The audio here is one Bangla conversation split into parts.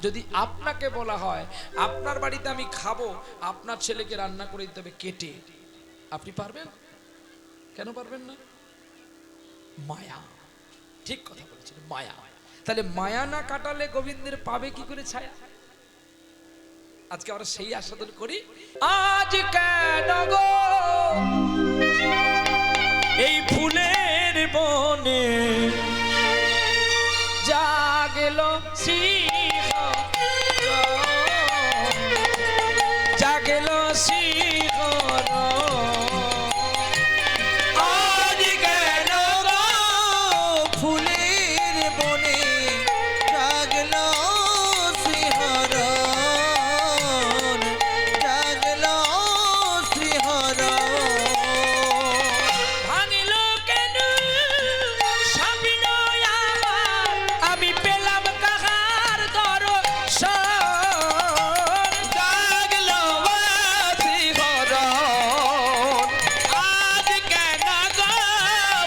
যদি আপনাকে বলা হয় আপনার বাড়িতে আমি খাবো, আপনার ছেলেকে রান্না করে দিতে হবে কেটে, আপনি পারবেন? কেন পারবেন না? মায়া। ঠিক কথা বলেছেন, মায়া। তাহলে মায়া না কাটালে গোবিন্দের পাবে কি করে ছায়া? আজকে আমরা সেই আস্বাদন করি। আজ কেন গো এই ফুলের বনে জাগল সিংহ, জাগল সিংহ। আজ কেন গো ফুলের বনে জাগলো শিহরণ, জাগলো শিহরণ। ভাঙিল কেন স্বপ্ন আমার, আমি পেলাম কাহার দর্শন। জাগলো শিহরণ। আজ কেন গো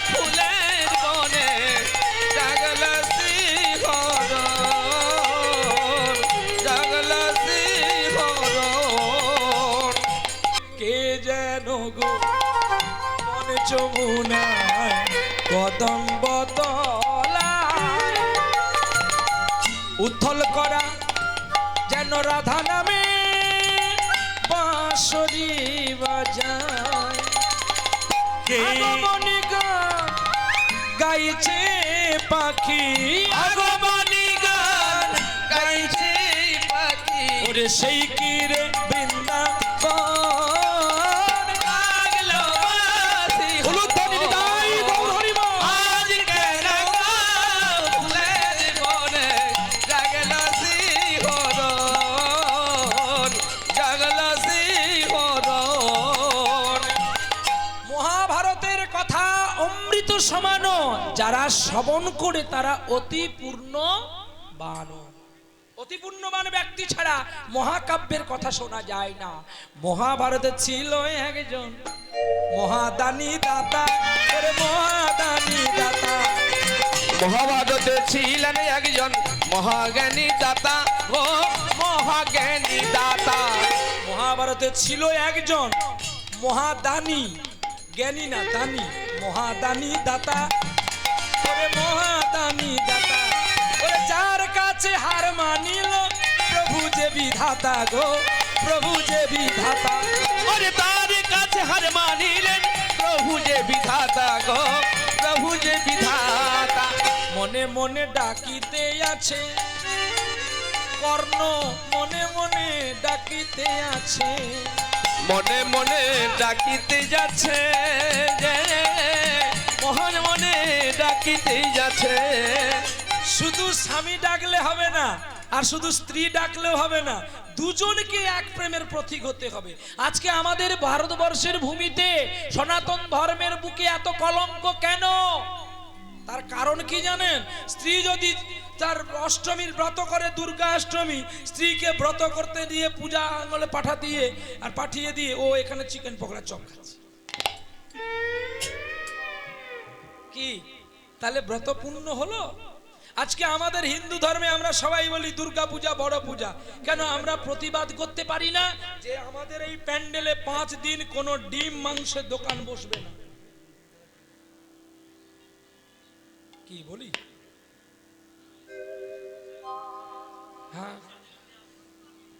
ফুলের বনে জাগলো শিহরণ, জাগলো শিহরণ। কে যেন গো মন যমুনায় কদম্ব তলায় উথল করা যেন রাধা নামে বাঁশরি বাজায়। আগমনী গান গাইছে পাখি, আগমনী গান গাইছে পাখি। ওরে সেই কি রে বৃন্দাবন। জাগলো হলুদ ধ্বনি নিতাই গৌর হরি বল। আজ কেন গো ফুলের বনে জাগলো শিহরণ, জাগলো শিহরণ। মহাভারতের কথা অমৃত সমান, যারা শ্রবণ করে তারা অতি পূর্ণবান। অতি পূর্ণবান ব্যক্তি ছাড়া মহাকাব্যের কথা শোনা যায় না। মহাভারতে ছিল একজন মহাদানী দাতা, ওরে মহাদানী দাতা। মহাভারতে ছিলেন একজন মহাজ্ঞানী দাতা, ও মহাজ্ঞানী দাতা। মহাভারতে ছিল একজন মহাদানী, জ্ঞানী না দানী, মহাদানী দাতা, ওরে মহাদানী দাতা। ওরে যার কাছে হার মানিল প্রভু যে বিধাতা গো, প্রভু যে বিধাতা। ওরে তার কাছে হার মানিলেন প্রভু যে বিধাতা গো, প্রভু যে বিধাতা। মনে মনে ডাকিতে আছে কর্ণ, মনে মনে ডাকিতে আছে, মনে মনে ডাকিতে যাচ্ছে যে, মনে মনে ডাকিতে যাচ্ছে। শুধু স্বামী ডাকলে হবে না, আর শুধু স্ত্রী ডাকলেও হবে না, দুজনকে এক প্রেমের প্রতীক হতে হবে। আজকে আমাদের ভারতবর্ষের ভূমিতে সনাতন ধর্মের বুকে এত কলঙ্ক কেন? তার কারণ কি জানেন? স্ত্রী যদি তার অষ্টমীর ব্রত করে, দুর্গা অষ্টমী, স্ত্রীকে ব্রত করতে দিয়ে পূজা আঙ্গলে পাঠিয়ে দিয়ে ও এখানে চিকেন পকোড়া চপ খাচ্ছে, কি তাহলে ব্রত পূর্ণ হলো? আজকে আমাদের হিন্দু ধর্মে আমরা সবাই বলি দুর্গা পূজা বড় পূজা, কেন আমরা প্রতিবাদ করতে পারি না যে আমাদের এই প্যান্ডেলে 5 দিন কোনো ডিম মাংসের দোকান বসবে না? কি বলি? হ্যাঁ,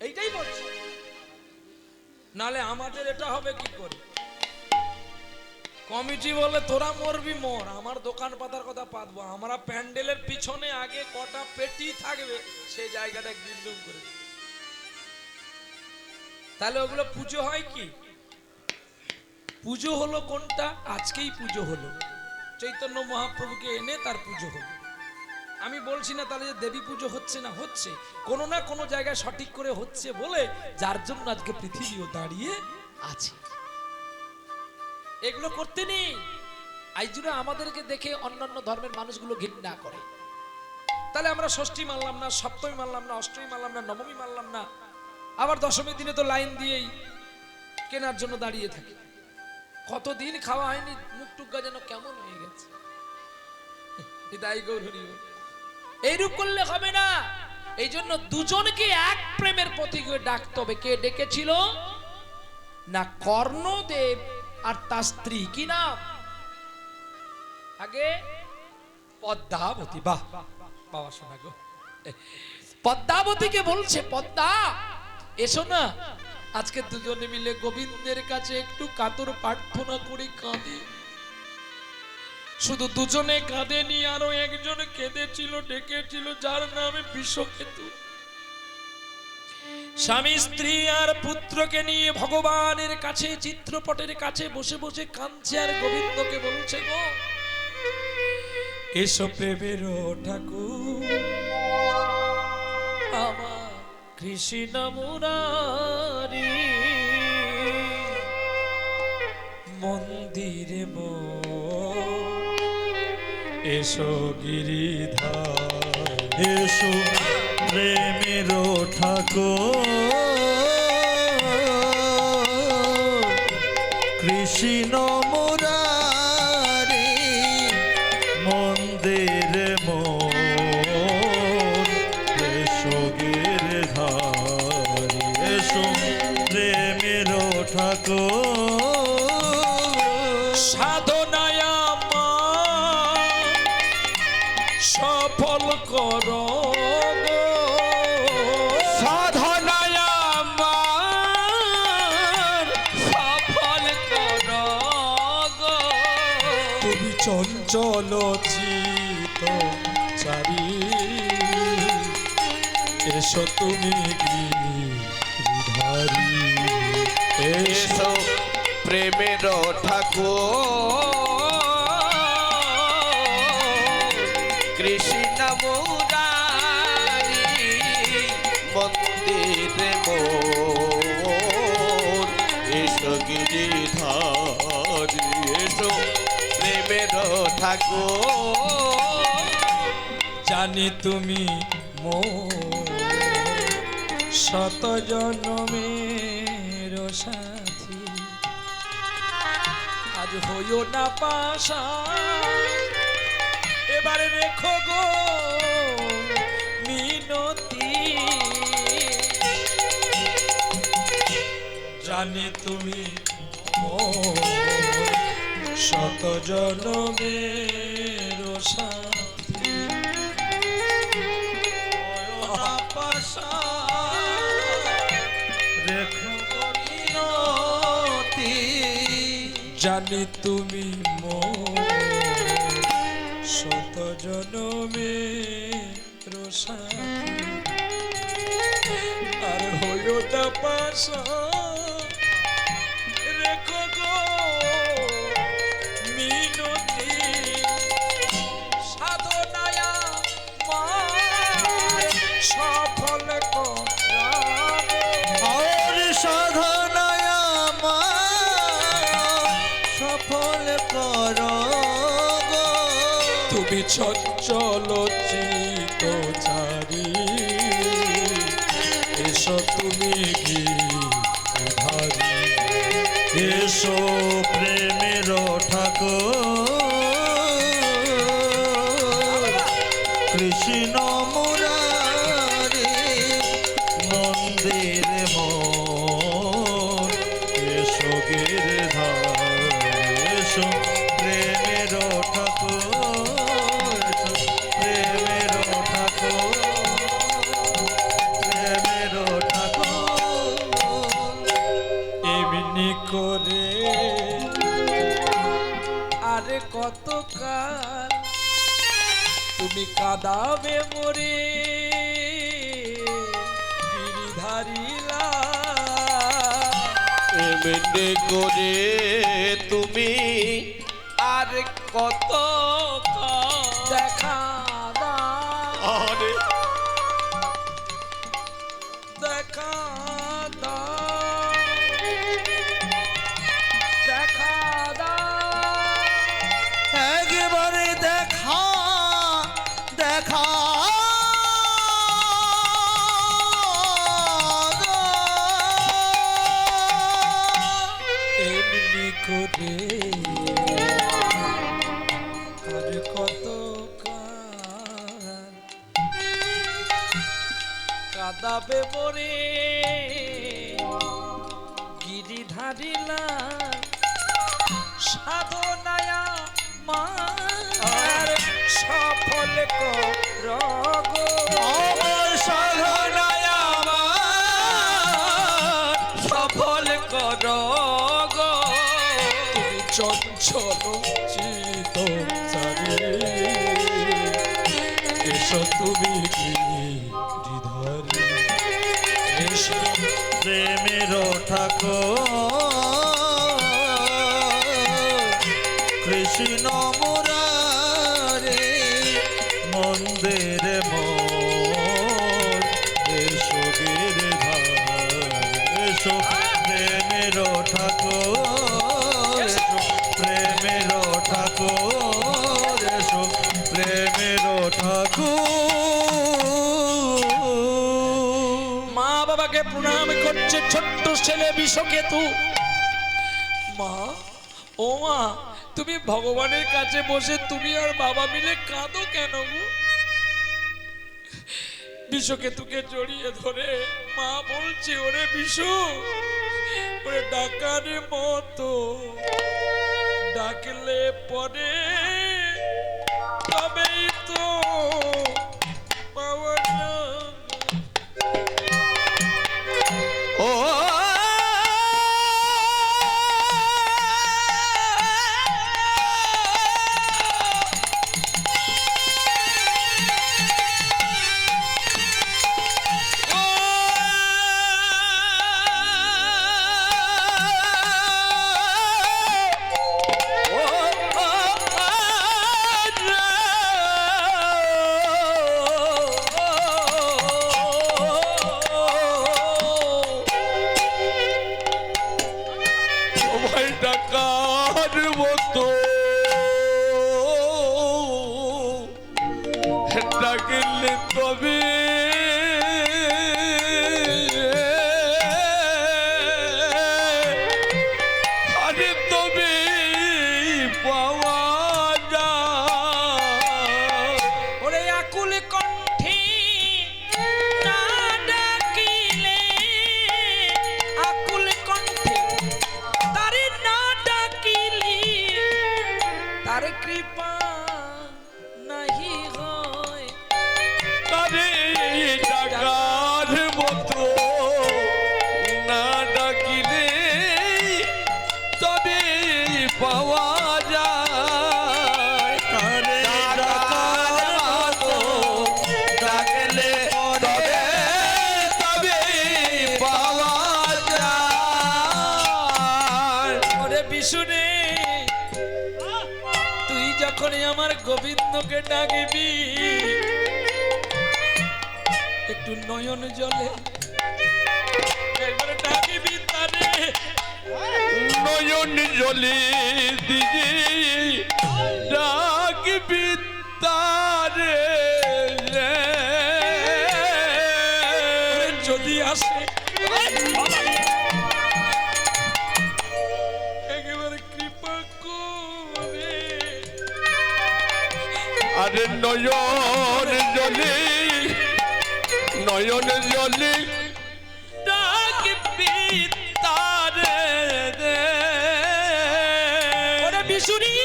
এইটাই বলছি, নালে আমাদের এটা হবে কি করে? কমিটি বলে তোরা মরবি মর, আমার দোকান পাতার কথা পাতবো, আমরা প্যান্ডেলের পিছনে আগে কটা পেটি থাকবে সেই জায়গাটা গ্রিলডুম করে, তাহলে ওগুলো পুজো হয় কি? পুজো হলো কোনটা? আজকেই পুজো হলো, চৈতন্য মহাপ্রভুকে এনে তার পুজো হলো। আমি বলছি না তাহলে যে দেবী পুজো হচ্ছে না, হচ্ছে, কোনো না কোনো জায়গায় সঠিক করে হচ্ছে বলে যার জন্য আজকে পৃথিবীও দাঁড়িয়ে আছে। এগুলো করতে নেই। আজ জুড়ে আমাদেরকে দেখে অন্যান্য ধর্মের মানুষগুলো ঘৃণা করে। তাহলে আমরা ষষ্ঠী মানলাম না, সপ্তমী মানলাম না, অষ্টমী মানলাম না, নবমী মানলাম না, আবার দশমীর দিনে তো লাইন দিয়েই কেনার জন্য দাঁড়িয়ে থাকি। কতদিন খাওয়া হয়নি, মুখ টুকা যেন কেমন হয়ে গেছে। এইরূপ করলে হবে না। এই জন্য দুজনকে এক প্রেমের প্রতীক ডাকতে হবে। কে ডেকেছিল না? কর্ণদেব আর তার স্ত্রী, কি নাম? আগে পদ্মাবতী। বাহ বাবা, শোনা গো, পদ্মাবতীকে বলছে, পদ্মা এসো না, আজকে দুজনে মিলে গোবিন্দের কাছে একটু কাতর প্রার্থনা করে কাঁদি। শুধু দুজনে কাঁদেনি, আরো একজন কেঁদেছিল, ডেকেছিল, যার নামে বিষকেতু। স্বামী স্ত্রী আর পুত্রকে নিয়ে ভগবানের কাছে চিত্রপটের কাছে বসে বসে কাঁদছে, আর গোবিন্দকে বলছে, গো এসো প্রেমের ঠাকুর, আমার কৃষ্ণ মুরারি মন্দিরে এসো গিরিধার, এসো প্রেমের ঠাকুর, কৃষ্ণ মুরারি মন্দির মোর, এসো গিরিধার, এসো প্রেমের ঠাকুর, সাধনায় সফল করো, সাধনায় আমার সফল করো গো। তুমি চঞ্চল চিত চারি, এসো তুমি গিরিধারী, এসো প্রেমের ঠাকুর, কৃষ্ণ মুরারি মন্দির মোর, এসো গিরিধারী, এসো প্রেমের ঠাকুর। জানি তুমি মোর শত জন্মের সাথী, আজ হইও না পাশা, এবারে রেখো গো মিনতি। জানি তুমি মোর শত জন্মের সাথী, হইও না পাশা, রেখো মিনতি। জানি তুমি মোর শত জনমের সাথী, আর হইও না পাশা, রেখো গো মিনতি। সাধনায় আমার সফল করা, আর সাধনায় আমার সফল করো গো। তুমি চঞ্চল চিত চারি, এসো তুমি গিরিধারী, এসো প্রেমের ঠাকুর, কৃষ্ণ মুরারি মন্দির মোর, এসো গিরিধার, এসো প্রেমের ঠাকুর, এসো প্রেমের ঠাকুর, প্রেমের ঠাকুর। এমনি করে আরে কত কাল তুমি কাঁদাবে মরে গিরিধারীলা, এমনি করে তুমি আর কত দেখা দাও, আরে দেখা দাও, দেখা দাও, একবারে দেখা দেখা এমনি করে আর কত কাল কাঁদাবে মরে গিরিধারিলা সাধনায়া মার সফল করগো আমার সাধনায় আমার সফল করো গো। তুমি চঞ্চল চিত চারে এসো তুমি গিরিধারী এসো প্রেমের ঠাকুর কৃষ্ণ মুরারে মন্দির মোর এসো গিরিধার এসো প্রেমের ঠাকুর এসো প্রেমের ঠাকুর এসো প্রেমের ঠাকুর। মা বাবাকে প্রণাম করছে ছোট্ট ছেলে বিষকেতু। মা, ও মা, তুমি ভগবানের কাছে বসে তুমি আর বাবা মিলে কাঁদো কেন গো? বিষকেতুকে জড়িয়ে ধরে মা বলছে, ওরে বিশু, ওরে ডাকার মতো ডাকলে পরে তবেই তো পাওয়া যায়। ও ডাকার মতো ডাকলে তবে আরে তবে পাওয়া যায়। ওরে আকুল কণ্ঠে না ডাকিলে, আকুল কণ্ঠে তারে না ডাকিলি, তার কৃপা নাহি হয়। আরে ডাকার মতো না ডাকিলে তবে পাওয়া যায়। আরে ডাকার মতো ডাকলে তবে পাওয়া যায়। ওরে বিশুরে, তুই যখন আমার গোবিন্দকে ডাকবি, একটু নয়ন জলে একবার ডাকবি তারে। নয়ন জলে দিদি ডাকবি তারে যদি আসে একেবারে কৃপা করে। আরে নয়ন জলে নয়ন জলে ডাকবি তারে ওরে বিশুরি,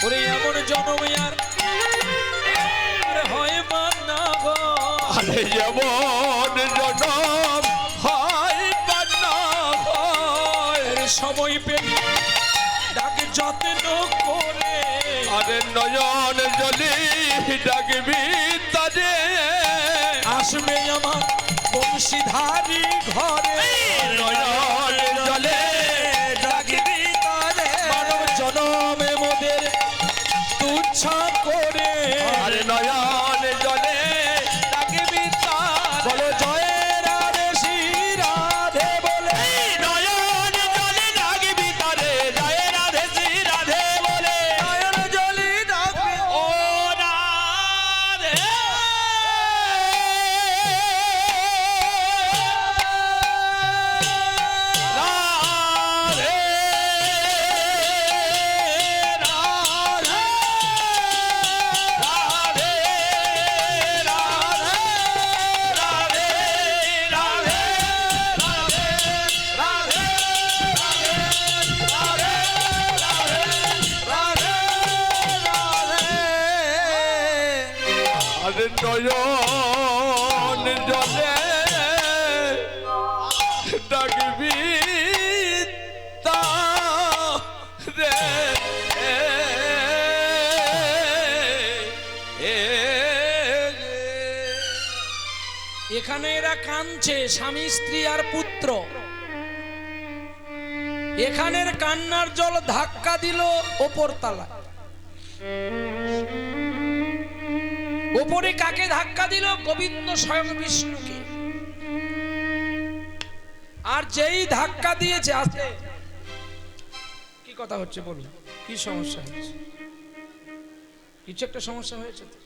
ওরে এমন জনম আর হয় মানা গো। আরে যেমন জনম হয় বানা হয় সময় পেলে ডাকে যত্ন করে। আরে নয়ন জলে ডাকবি তারে আসবে আমার বংশীধারী ঘরে। নয়ন জলে ডাকবি তারে মানব জনমে মোদের তুচ্ছ করে। আরে নয়ন জলে ডাকবি তারে বলো জয় রাধে শ্রী রাধে বলে। নয়ন জলে ডাকবি তারে জয় রাধে শ্রী রাধে বলে নয়ন জলে ডাকবি ও রাধে রাধে রাধে নয়ন জলে ডাকবি তারে এখানে এরা কাঁদছে স্বামী স্ত্রী আর পুত্র। এখানের কান্নার জল ধাক্কা দিল ওপর তলা। ওপরে কাকে ধাক্কা দিল? গোবিন্দ স্বয়ং বিষ্ণুকে। আর যেই ধাক্কা দিয়েছে, আসতে কি কথা হচ্ছে বলুন, কি সমস্যা হয়েছে? কিছু একটা সমস্যা হয়েছে তো?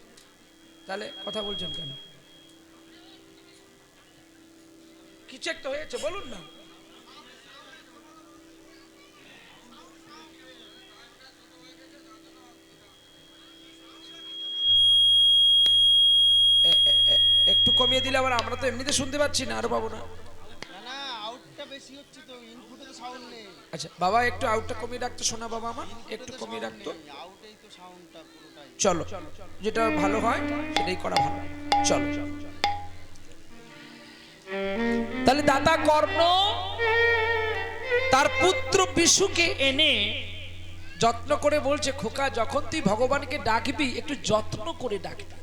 তাহলে কথা বলছেন কেন? কিছু একটা হয়েছে বলুন না। একটু কমিয়ে দিলে আবার আমরা তো এমনিতে শুনতে পাচ্ছি না, আরো পাবো না। না আউটটা বেশি হচ্ছে তো, ইনপুটে তো সাউন্ড নেই। আচ্ছা বাবা, একটু আউটটা কমিয়ে রাখতো, শোনা বাবা আমার একটু কমিয়ে রাখতো। আউটেই তো সাউন্ডটা পুরোটাই। চলো, যেটা ভালো হয় সেটাই করা ভালো। চলো, তাহলে দাতা কর্ণ তার পুত্র বিশুকে এনে যত্ন করে বলছে, খোকা যখন তুই ভগবানকে ডাকবি একটু যত্ন করে ডাকবি।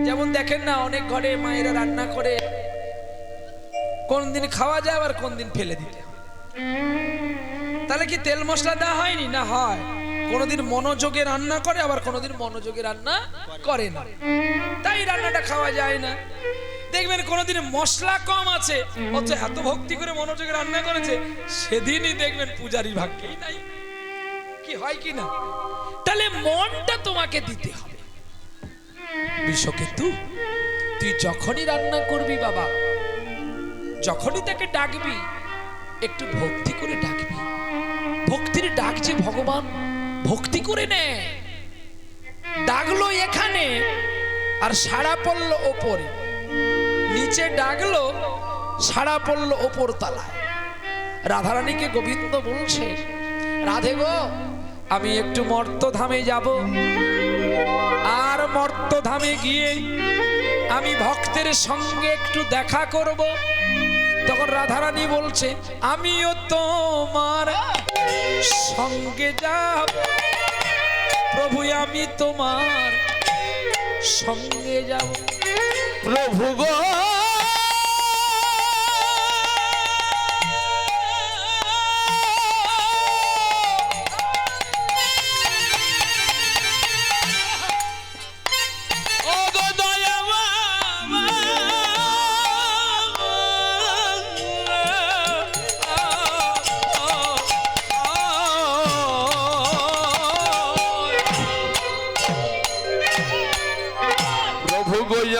যেমন দেখেন না, অনেক ঘরে মায়েরা রান্না করে কোন দিন খাওয়া যায় আবার কোন দিন ফেলে দিতে হয়। তাহলে কি তেল মশলা দেওয়া হয়নি? না, হয়। কোনদিন মনোযোগে রান্না করে, আবার কোনদিন মনোযোগে রান্না করে না, তাই রান্নাটা খাওয়া যায় না। দেখবেন কোনদিন মশলা কম আছে, অথচ এত ভক্তি করে মনোযোগে রান্না করেছে, সেদিনই দেখবেন পূজারি ভাগ্যেই নাই। কি হয় কি না? তাহলে মনটা তোমাকে দিতে হবে। বিষকেতু, তুই যখনই রান্না করবি বাবা, যখনই তাকে ডাকবি একটু ভক্তি করে ডাকবি। ভক্তির ডাক যে ভগবান ভক্তি করে নে। ডাকলো এখানে আর সাড়া পড়লো ওপরে, নিচে ডাকলো সাড়া পড়লো ওপর তলায়। রাধারানীকে গোবিন্দ বলছে, রাধে গো আমি একটু মর্তধামে যাব, আর মর্তধামে গিয়ে আমি ভক্তের সঙ্গে একটু দেখা করব। তখন রাধারানী বলছে, আমিও তোমার সঙ্গে যাব প্রভু, আমি তোমার সঙ্গে যাব। প্রভু গো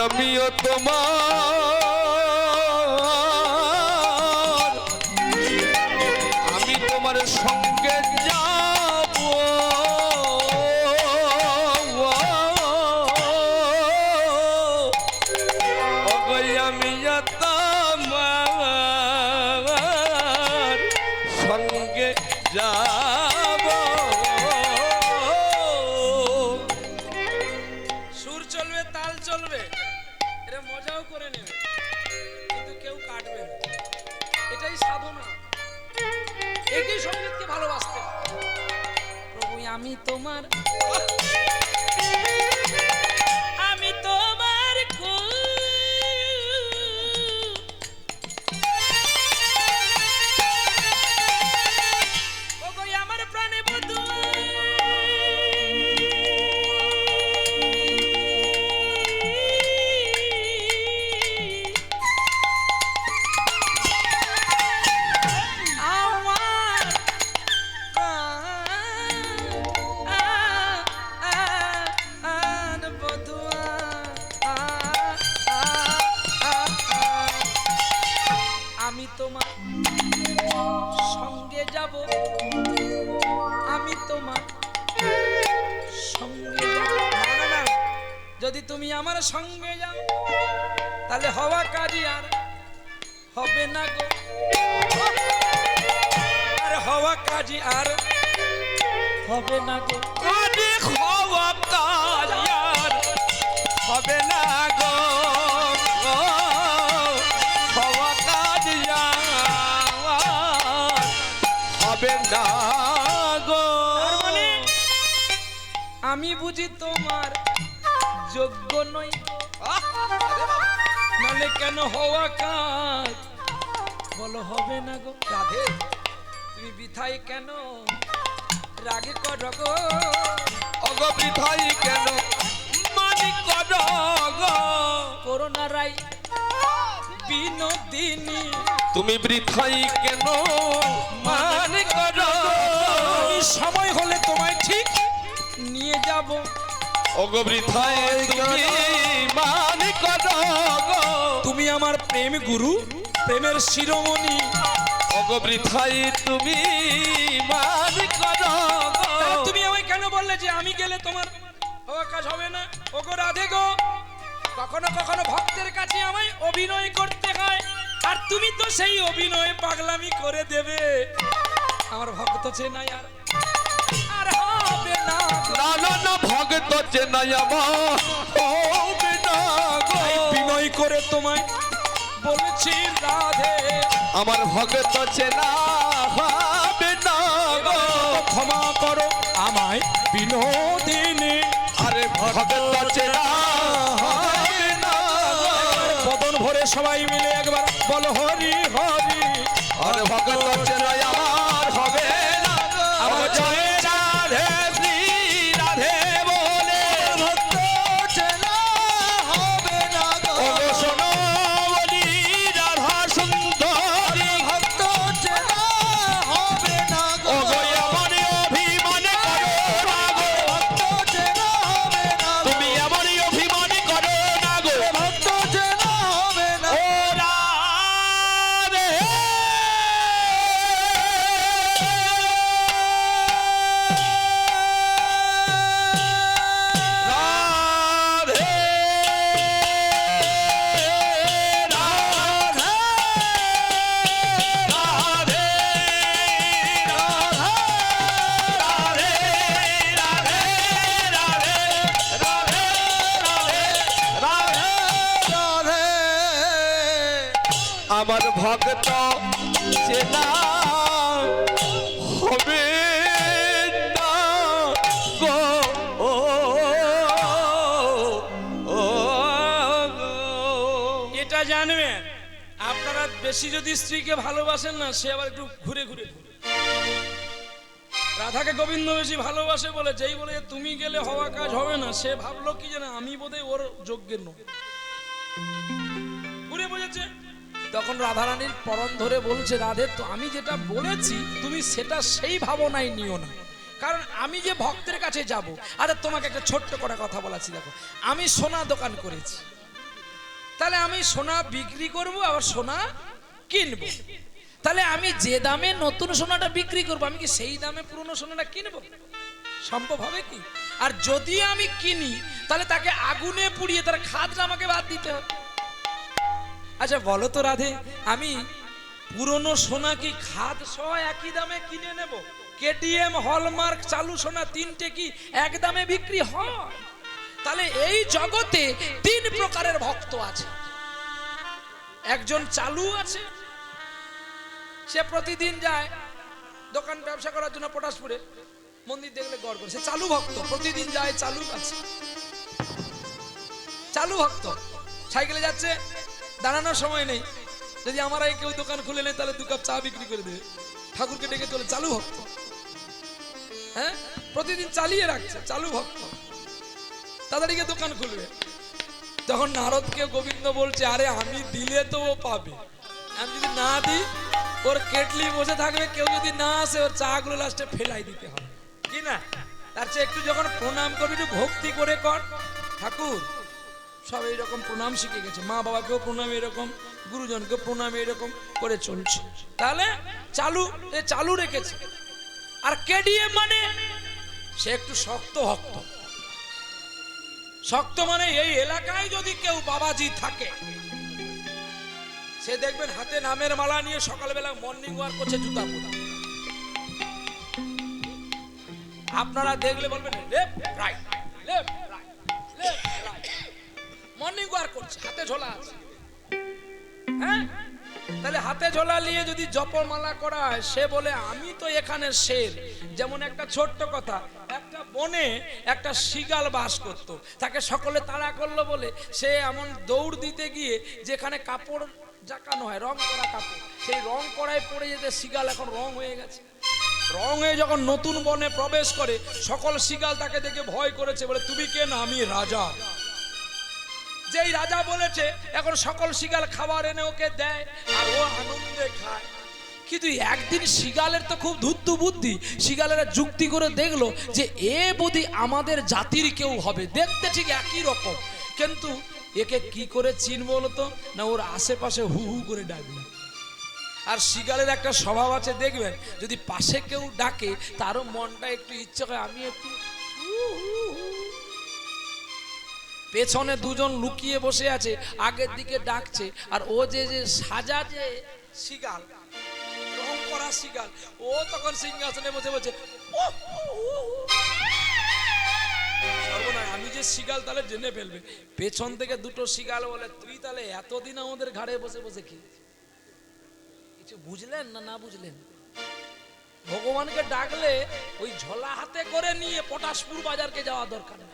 আমিও তোমার, আমি তোমার সঙ্গে যাব। আমি তোমার সঙ্গে যাব। সুর চলবে, তাল চলবে, এটা মজাও করে নেবে, কিন্তু কেউ কাটবে না। এটাই সাধনা, একই সঙ্গীতকে ভালোবাসতে হবে। প্রভু আমি তোমার, আমি তোমার আমার প্রাণে বধূ। আমি তোমার সঙ্গে যাব, আমি তোমার সঙ্গে যাব। না না, যদি তুমি আমার সঙ্গে যাও তাহলে হওয়া কাজই আর হবে না গো, আর হওয়া কাজই আর হবে না গো। হওয়া কাজ আমি বুঝি তোমার যোগ্য নই, নালে কেন হওয়া কাজ বলো হবে না গো রাধে, তুমি বিথাই কেন রাগে করো গো, ওগো বৃথাই কেন মানি করো গো, করোনা রাই বিনোদিনী, তুমি বৃথাই কেন মানি করো, আমি সময় হলে তোমায় ঠিক নিয়ে যাব, ওগো বৃথাই তুমি মানি করো গো, তুমি আমার প্রেম গুরু প্রেমের শিরোমণি, ওগো বৃথাই তুমি মানি করো গো, তাহলে তুমি আমায় কেন বললে যে আমি গেলে তোমার হওয়া কাজ হবে না? ওগো রাধে গো, কখনো কখনো ভক্তের কাছে আমায় অভিনয় করতে হয়, আর তুমি তো সেই অভিনয় পাগলামি করে দেবে, আমার ভক্ত চেনাই আর আর হবে না গো। না না না ভগত চেনাই আমার হবে না গো, তাই বিনয় করে তোমায় বলছি রাধে, আমার ভগত চেনা হবে না গো, ক্ষমা করো আমায় বিনোদিনী, আরে ভগত চেনা হবে না গো, বদন ভরে সবাই মিলে একবার বলো হরি হরি, আরে ভগত চেনা আমার হবে না গো, আমার জয় রাধে শ্রী রাধে বলে ভক্ত চেনা হবে না গো, ওগো শোনো বলি রাধা সুন্দরী, ভক্ত চেনা হবে না গো, ওগো এমন অভিমান করো না গো, ভক্ত চেনা হবে না গো, তুমি এমন অভিমান করো না গো, ভক্ত চেনা হবে না ও রাধে রাধে রাধে রাধে রাধে রাধে রাধে আমার ভক্ত চেনা হবে না গো, ও ও গো। এটা জানবেন আপনারা বেশি যদি স্ত্রীকে ভালোবাসেন না, সে আবার একটু ঘুরে ঘুরে ঘুরে। রাধাকে গোবিন্দ বেশি ভালোবাসে বলে যেই বলে তুমি গেলে হওয়া কাজ হবে না, সে ভাবলো কি জানে আমি বোধহয় ওর যোগ্যের নই, ঘুরে বুঝেছে। তখন রাধারানীর পরণ ধরে বলছে রাধে, তো আমি যেটা বলেছি তুমি সেটা সেই ভাবনায় নিও না, কারণ আমি যে ভক্তের কাছে যাব। আরে তোমাকে একটা ছোট্ট করে কথা বলাছি, দেখো আমি সোনা দোকান করেছি, তাহলে আমি সোনা বিক্রি করব আবার সোনা কিনবো, তাহলে আমি যে দামে নতুন সোনাটা বিক্রি করব আমি কি সেই দামে পুরনো সোনাটা কিনবো? সম্ভব হবে কি? আর যদি আমি কিনি তাহলে তাকে আগুনে পুড়িয়ে তার খাদটা আমাকে বাদ দিতে হবে। আচ্ছা বলো তো রাধে, আমি পুরনো সোনা কি খাদ সহ একই দামে কিনে নেব? কেটিএম হলমার্ক চালু সোনা তিনটে কি এক দামে বিক্রি হয়? তাহলে এই জগতে তিন প্রকারের ভক্ত আছে। একজন চালু আছে, সে প্রতিদিন যায় দোকান ব্যবসা করার জন্য পটাশপুরে, মন্দির দেখলে গড় করে, সে চালু ভক্ত, প্রতিদিন যায়, চালু আছে, চালু ভক্ত। সাইকেলে যাচ্ছে, দাঁড়ানোর সময় নেই, যদি আমার এই কেউ দোকান খুলে নেই তাহলে 2 কাপ চা বিক্রি করে দেবে, ঠাকুরকে ডেকে চলে, চালু ভক্ত। হ্যাঁ, প্রতিদিন চালিয়ে রাখছে, চালু ভক্ত, তাড়াতাড়ি দোকান খুলবে। তখন নারদকে গোবিন্দ বলছে, আরে আমি দিলে তো ও পাবে, আমি যদি না দিই ওর কেটলি বসে থাকবে, কেউ যদি না আসে ওর চা গুলো লাস্টে ফেলাই দিতে হবে, কি না? তার চেয়ে একটু যখন প্রণাম করবি একটু ভক্তি করে কর। ঠাকুর সব এইরকম প্রণাম শিখে গেছে, মা বাবাকেও প্রণাম এরকম, গুরুজনকে প্রণাম এরকম করে চলছে, তাহলে চালু এ চালু রেখেছে। আর কেডিএম মানে সে একটু শক্ত ভক্ত। শক্ত মানে এই এলাকায় যদি কেউ বাবাজি থাকে, সে দেখবেন হাতে নামের মালা নিয়ে সকালবেলা মর্নিং ওয়াক করছে জুতা পরে। আপনারা দেখলে বলবেন left right left right left right, morning walk করছে, হাতে ঝোলা আছে। হ্যাঁ, তাহলে হাতে ঝোলা নিয়ে যদি জপমালা করা হয়, সে বলে আমি তো এখানে শের। যেমন একটা ছোট্ট কথা, একটা বনে একটা শিগাল বাস করত, তাকে সকলে তাড়া করলো বলে সে এমন দৌড় দিতে গিয়ে যেখানে কাপড় জাকানো হয়, রং করা কাপড়, সেই রং করায় পড়ে যেতে শিগাল এখন রং হয়ে গেছে। রং হয়ে যখন নতুন বনে প্রবেশ করে, সকল শিগাল তাকে দেখে ভয় করেছে, বলে তুমি কে? না, আমি রাজা। যেই রাজা বলেছে, এখন সকল শিগাল খাবার এনে ওকে দেয় আর ও আনন্দে খায়। কিন্তু একদিন শিগালের তো খুব ধূর্ত বুদ্ধি, শিগালেরা যুক্তি করে দেখলো যে এ বুদ্ধি আমাদের জাতির কেউ হবে, দেখতে ঠিক একই রকম, কিন্তু একে কি করে চিনবো বলতো? না, ওর আশেপাশে হু হু করে ডাকবে। আর শিগালের একটা স্বভাব আছে, দেখবেন যদি পাশে কেউ ডাকে তারও মনটা একটু ইচ্ছে হয় আমি একটু হু হু হু। পেছনে দুজন লুকিয়ে বসে আছে, আগের দিকে ডাকছে, আর ও যে যে সাজা যে শিগাল, রং করা শিগাল, ও তখন সিংহাসনে বসে বসে সর্বনাশ, আমি যে শিগাল তাহলে জেনে ফেলবে। পেছন থেকে দুটো শিগাল বলে, তুই তাহলে এতদিন আমাদের ঘাড়ে বসে বসে কি কিছু বুঝলেন না? না বুঝলেন? ভগবানকে ডাকলে ওই ঝোলা হাতে করে নিয়ে পটাশপুর বাজারকে যাওয়া দরকার নেই,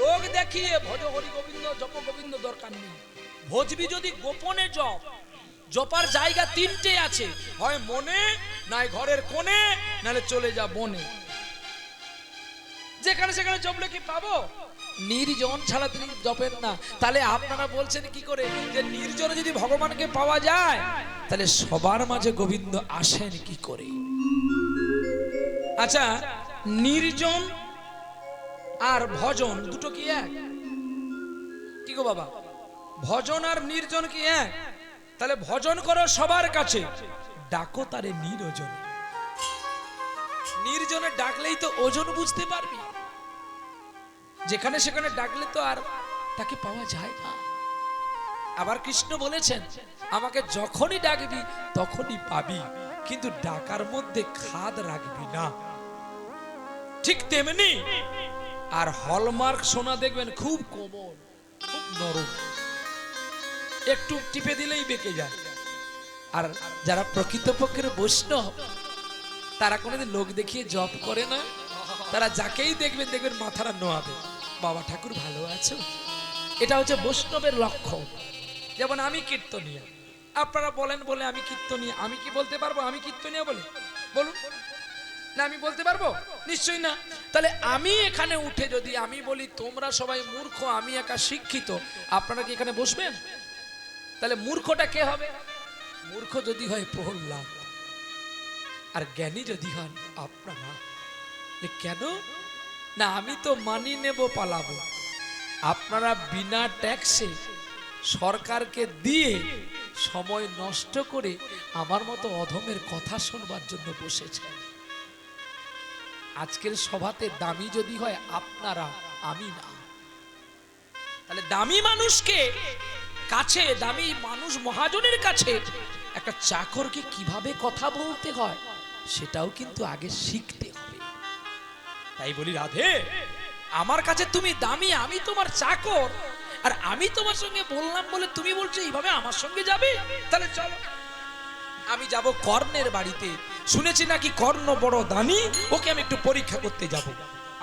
লোক দেখিয়ে ভজ হরি গোবিন্দ জপ গোবিন্দ দরকার নেই। ভজবি যদি গোপনে জপ, জপার জায়গা তিনটে আছে, হয় মনে, নয় ঘরের কোণে, নাহলে চলে যা বনে। যেখানে সেখানে জপলে কি পাবো? নির্জন ছাড়া তিনি জপেন না। তাহলে আপনারা বলছেন কি করে যে নির্জনে যদি ভগবানকে পাওয়া যায়, তাহলে সবার মাঝে গোবিন্দ আসেন কি করে? আচ্ছা, নির্জন আর ভজন দুটো কি এক? কি গো বাবা, ভজন আর নির্জন কি এক? তাহলে ভজন করো সবার কাছে, ডাকো তারে নির্জন। নির্জনে ডাকলেই তো ওজন বুঝতে পারবি, যেখানে সেখানে ডাকলে তো আর তাকে পাওয়া যায় না। আবার কৃষ্ণ বলেছেন, আমাকে যখনই ডাকবি তখনই পাবি, কিন্তু ডাকার মধ্যে খাদ রাখবি না। ঠিক তেমনি আর হলমার্ক সোনা দেখবেন খুব কোমল, খুব নরম, একটু টিপে দিলেই বেঁকে যায়। আর যারা প্রকৃতপক্ষের বৈষ্ণব, তারা কোনোদিন লোক দেখিয়ে জপ করে না, তারা যাকেই দেখবেন দেখবেন মাথাটা নোয়াবে, বাবা ঠাকুর ভালো আছো। এটা হচ্ছে বৈষ্ণবের লক্ষণ। যেমন আমি কীর্তনিয়া, আপনারা বলেন বলে আমি কীর্তনিয়া, আমি কি বলতে পারবো আমি কীর্তনিয়া বলে? বলুন না, আমি বলতে পারবো? নিশ্চয়ই না। তাহলে আমি এখানে উঠে যদি আমি বলি তোমরা সবাই মূর্খ, আমি একা শিক্ষিত, আপনারা কি এখানে বসবেন? তাহলে মূর্খটা কে হবে? মূর্খ যদি হয় প্রহ্লাদ, আর জ্ঞানী যদি হন আপনারা। কেন না, আমি তো মানি নেব পালাবো, আপনারা বিনা ট্যাক্সে সরকারকে দিয়ে সময় নষ্ট করে আমার মতো অধমের কথা শুনবার জন্য বসেছেন। আজকের সভাতে দামি যদি হয় আপনারা, আমি না। তাহলে দামি মানুষকে কাছে, দামি মানুষ মহাজনের কাছে একটা চাকরকে কিভাবে কথা বলতে হয় সেটাও কিন্তু আগে শিখতে হবে। তাই বলি রাধে, আমার কাছে তুমি দামি, আমি তোমার চাকর, আর আমি তোমার সঙ্গে বললাম বলে তুমি বলছো এইভাবে আমার সঙ্গে যাবে, তাহলে চলো আমি যাব কর্ণের বাড়িতে। শুনেছি নাকি কর্ণ বড় দানি, ওকে আমি একটু পরীক্ষা করতে যাব।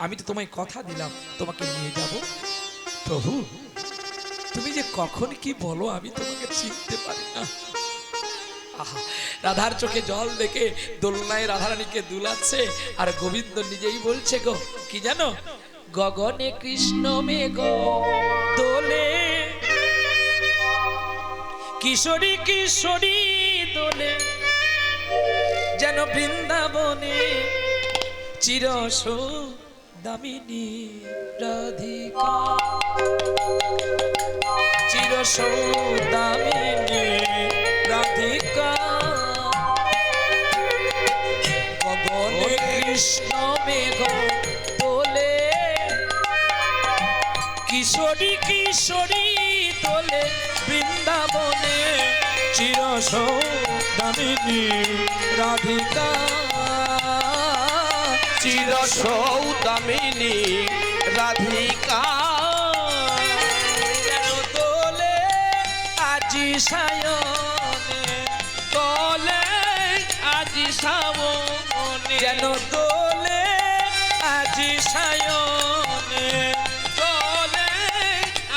আমি তো তোমায় কথা দিলাম তোমাকে নিয়ে যাব। প্রভু তুমি যে কখন কি বলো আমি তোমাকে চিনতে পারি না। আহা, রাধার চোখে জল দেখে দোলনায় রাধারানীকে দুলাচ্ছে, আর গোবিন্দ নিজেই বলছে গো কি জানো, গগনে কৃষ্ণ মেঘ দোলে, কিশোরী কিশোরী দোলে, যেন বৃন্দাবনে চিরসৌদামিনী রাধিকা, চিরসৌদামিনী রাধিকা। গগনে কৃষ্ণ মেঘ দোলে, কিশোরী কিশোরী দোলে, বৃন্দাবনে চিরসৌদামিনী রাধিকা, চিরসৌদামিনী রাধিকা। দোলে আজি সায়ন সামনে যেন দোলে আজি সায়নে, দোলে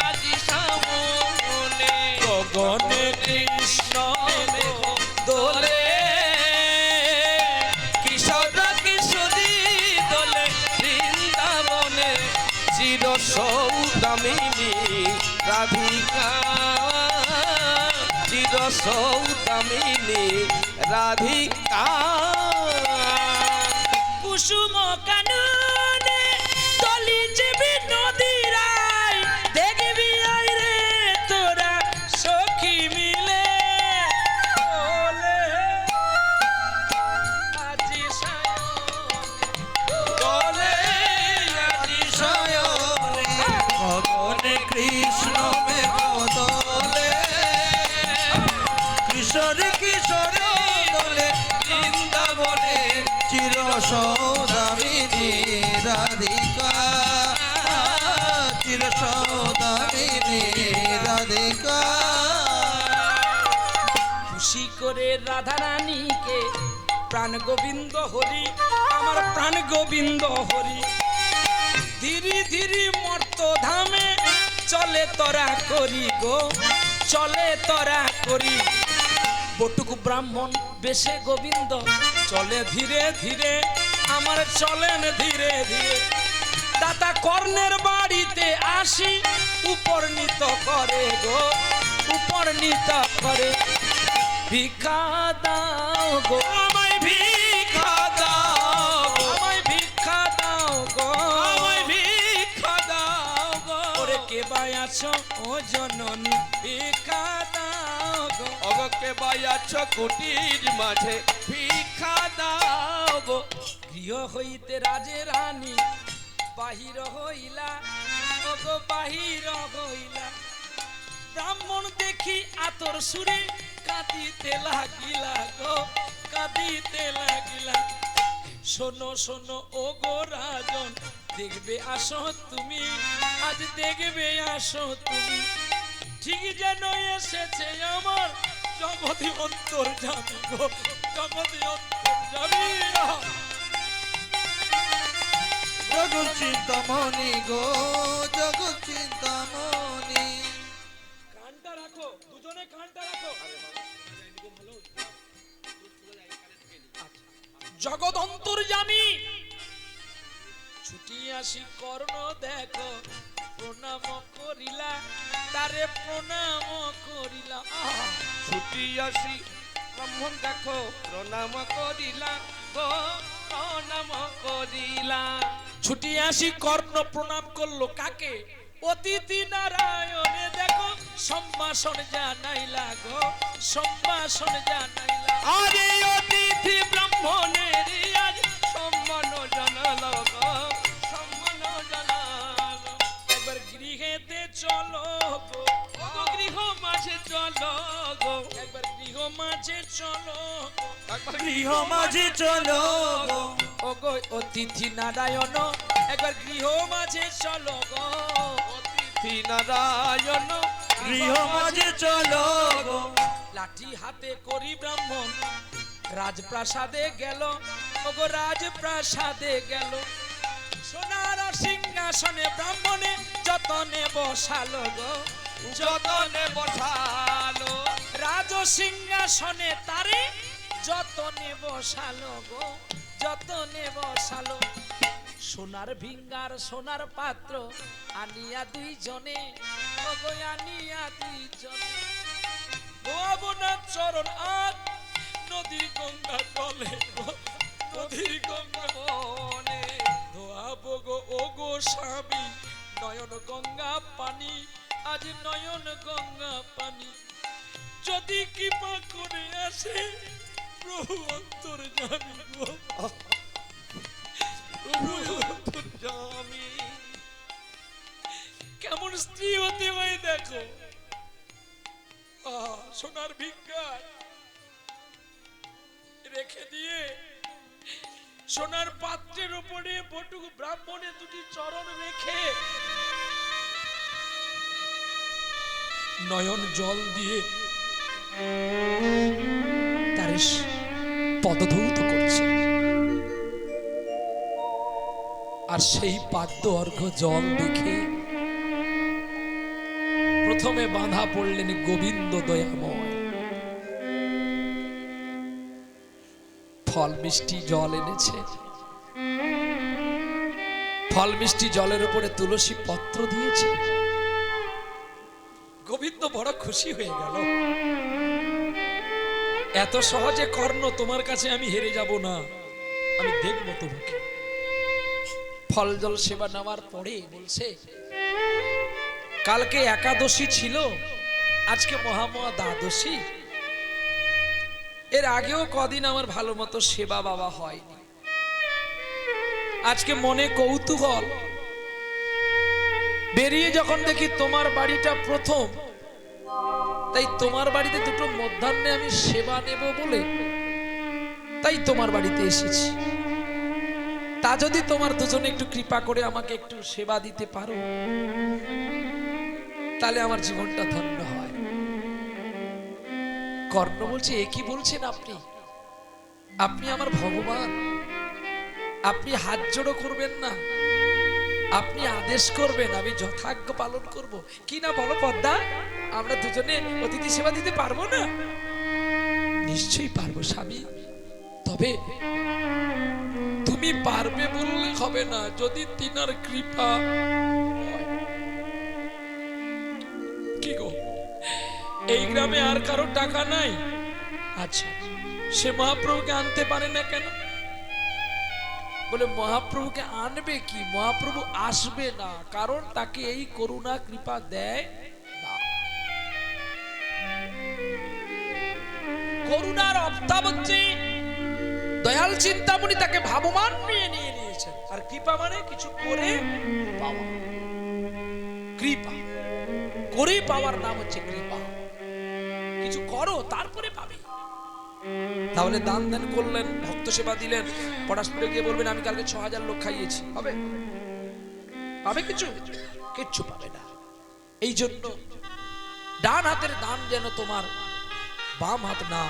আজি সামনে গগনে কৃষ্ণ মেঘ দোলে, কিশোর কিশোরী দোলে বৃন্দাবনে চির সৌদামিনী রাধিকা, চির সৌদামিনী রাধিকা। কুসুম কাননে তলিছে নদীরাই, দেখবি আই রে তোরা সখী মিলে দোলে আজি সায়নে, দোলে আজি সায়নে গগনে কৃষ্ণ মেঘ দোলে, কিশোর কিশোর দোলে বৃন্দাবনে চির সৌদামিনী রাধিকা, চির সৌদামিনী রাধিকা। খুশি করে রাধা রানীকে প্রাণ গোবিন্দ হরি, আমার প্রাণ গোবিন্দ হরি। ধীরে ধীরে মর্ত ধামে চলে তোরা করি গো, চলে তোরা করি। বটুক ব্রাহ্মণ বেশে গোবিন্দ চলে ধীরে ধীরে, আমার চলেন ধীরে ধীরে। দাতা কর্ণের বাড়িতে আসি উপর নিত করে গো, উপর নিত করে। ভিক্ষা দাও গো, আমায় ভিক্ষা দাও গো, আমায় ভিক্ষা দাও গো, আমায় ভিক্ষা দাও গো। ওরে কে বাই আছো ও জননী, ভিক্ষা দাও গো। অগকে বায়াচ্ছ কুটির মাঝে ভিক্ষা দাও গো। গৃহ হইতে রাজে রানী বাহির হইলা, ওগো বাহির হইলা। ব্রাহ্মণ দেখি আতর সুরে কাঁদিতে লাগিলা গো, কাঁদিতে লাগিলা। শোনো শোনো ওগো রাজন, দেখবে আসো তুমি, আজ দেখবে আসো তুমি। ঠিক যেন এসেছে আমার জগতি অন্তর জানি গো, জগতি অন্তর জানি। জগৎ চিন্তামণি গো, জগৎ চিন্তামণি। কানটা রাখো, দুজনে কানটা রাখো। জগৎ অন্তর্যামী ছুটি আসি কর্ণ দেখো, প্রণাম করিলা তারে প্রণাম করিলা। ছুটি আসি ব্রাহ্মণ দেখো প্রণাম করিলা গো, প্রণাম করিলা। ছুটি আসি কর্ণ প্রণাম করলো কাকে? অতিথি নারায়ণে দেখো সম্ভাষণ জানাইলা গো, সম্ভাষণ জানাইলা। আরে অতিথি ব্রাহ্মণের আজ সম্মান জানালো গো, সম্মান জানালো। একবার গৃহেতে চলো গো, ও গৃহ মাঝে চলো গো, একবার গৃহ মাঝে চলো গো। গৃহ মাঝে চলো গো, ওগো অতিথি নারায়ণ একবার গৃহ মাঝে চলো গো। অতিথি নারায়ণ গৃহ মাঝে চলো গো। লাঠি হাতে করি ব্রাহ্মণ রাজপ্রাসাদে গেল, ওগো রাজপ্রাসাদে গেল। সোনার সিংহাসনে ব্রাহ্মণে যতনে বসালো গো, যতনে বসালো। রাজ সিংহাসনে তারে যতনে বসালো গো, যতনে বসালো। সোনার ভিঙ্গার সোনার পাত্র আনিয়া দুইজনে, ওগো আনিয়া দুইজনে। ধোয়াবো না চরণ আর নদীর গঙ্গা চলে গো, নদীর গঙ্গা বনে। ধোয়াবো গো ওগো স্বামী নয়ন গঙ্গা পানি, আজ নয়ন গঙ্গা পানি। যদি কৃপা করে আসে প্রভু অন্তর জানি গো, প্রভু অন্তর জানি। কেমন স্ত্রী হতে হয় দেখো, সোনার ভিক্ষা রেখে দিয়ে সোনার পাত্রের উপরে বটুক ব্রাহ্মণের দুটি চরণ রেখে নয়ন জল দিয়ে তার পদধৌত করছে। আর সেই পাদ্য অর্ঘ্য জল দেখে প্রথমে বাঁধা পড়লেন গোবিন্দ দয়াময়। ফল মিষ্টি জল এনেছে, ফল মিষ্টি জলের উপরে তুলসী পত্র দিয়েছে। গোবিন্দ বড় খুশি হয়ে গেল। এত সহজে কর্ণ তোমার কাছে আমি হেরে যাব না, আমি দেখবো তোমাকে। ফল জল সেবা নেওয়ার পরে বলছে, কালকে একাদশী ছিল, আজকে মহামহা দ্বাদশী। এর আগেও কদিন আমার ভালো মতো সেবা বাবা হয়নি। আজকে মনে কৌতূহল, বেরিয়ে যখন দেখি তোমার বাড়িটা প্রথম, তাই তোমার বাড়িতে দুটো মধ্যাহ্নে আমি সেবা নেব বলে তাই তোমার বাড়িতে এসেছি। তা যদি তোমার দুজনে একটু কৃপা করে আমাকে একটু সেবা দিতে পারো, তাহলে আমার জীবনটা ধন্য হয়। কর্ণ বলছে, এ কি বলছেন আপনি? আপনি আমার ভগবান, আপনি হাত জোড়ো করবেন না, আপনি আদেশ করবেন, আমি যথাজ্ঞ পালন করব। কি না বলো পদ্মা, আমরা দুজনে অতিথি সেবা দিতে পারবো না? নিশ্চয়ই পারবো স্বামী, তবে তুমি পারবে বললে হবে না, যদি তিনার কৃপা হয়। কি গো, এই গ্রামে আর কারো টাকা নাই? আচ্ছা, সে মহাপ্রভুকে আনতে পারে না কেন? বলে মহাপ্রভুকে আনবে কি, মহাপ্রভু আসবে না, কারণ তাকে এই করুণা কৃপা দেয় না। করুণার অবতার হচ্ছে দয়াল চিন্তামণি, তাকে ভাবমান নিয়ে নিয়েছেন। আর কৃপা মানে কিছু করে পাওয়া, কৃপা করে পাওয়ার নাম হচ্ছে কৃপা। কিছু করো তারপরে পাবে। তাহলে দান দান করলেন, ভক্ত সেবা দিলেন, পরস্পরে গিয়ে বলবেন আমি কালকে ৬,০০০ লোক খাইয়েছি, হবে? পাবে কিছু? কিচ্ছু পাবে না। এই জন্য ডান হাতের দান যেন তোমার বাম হাত না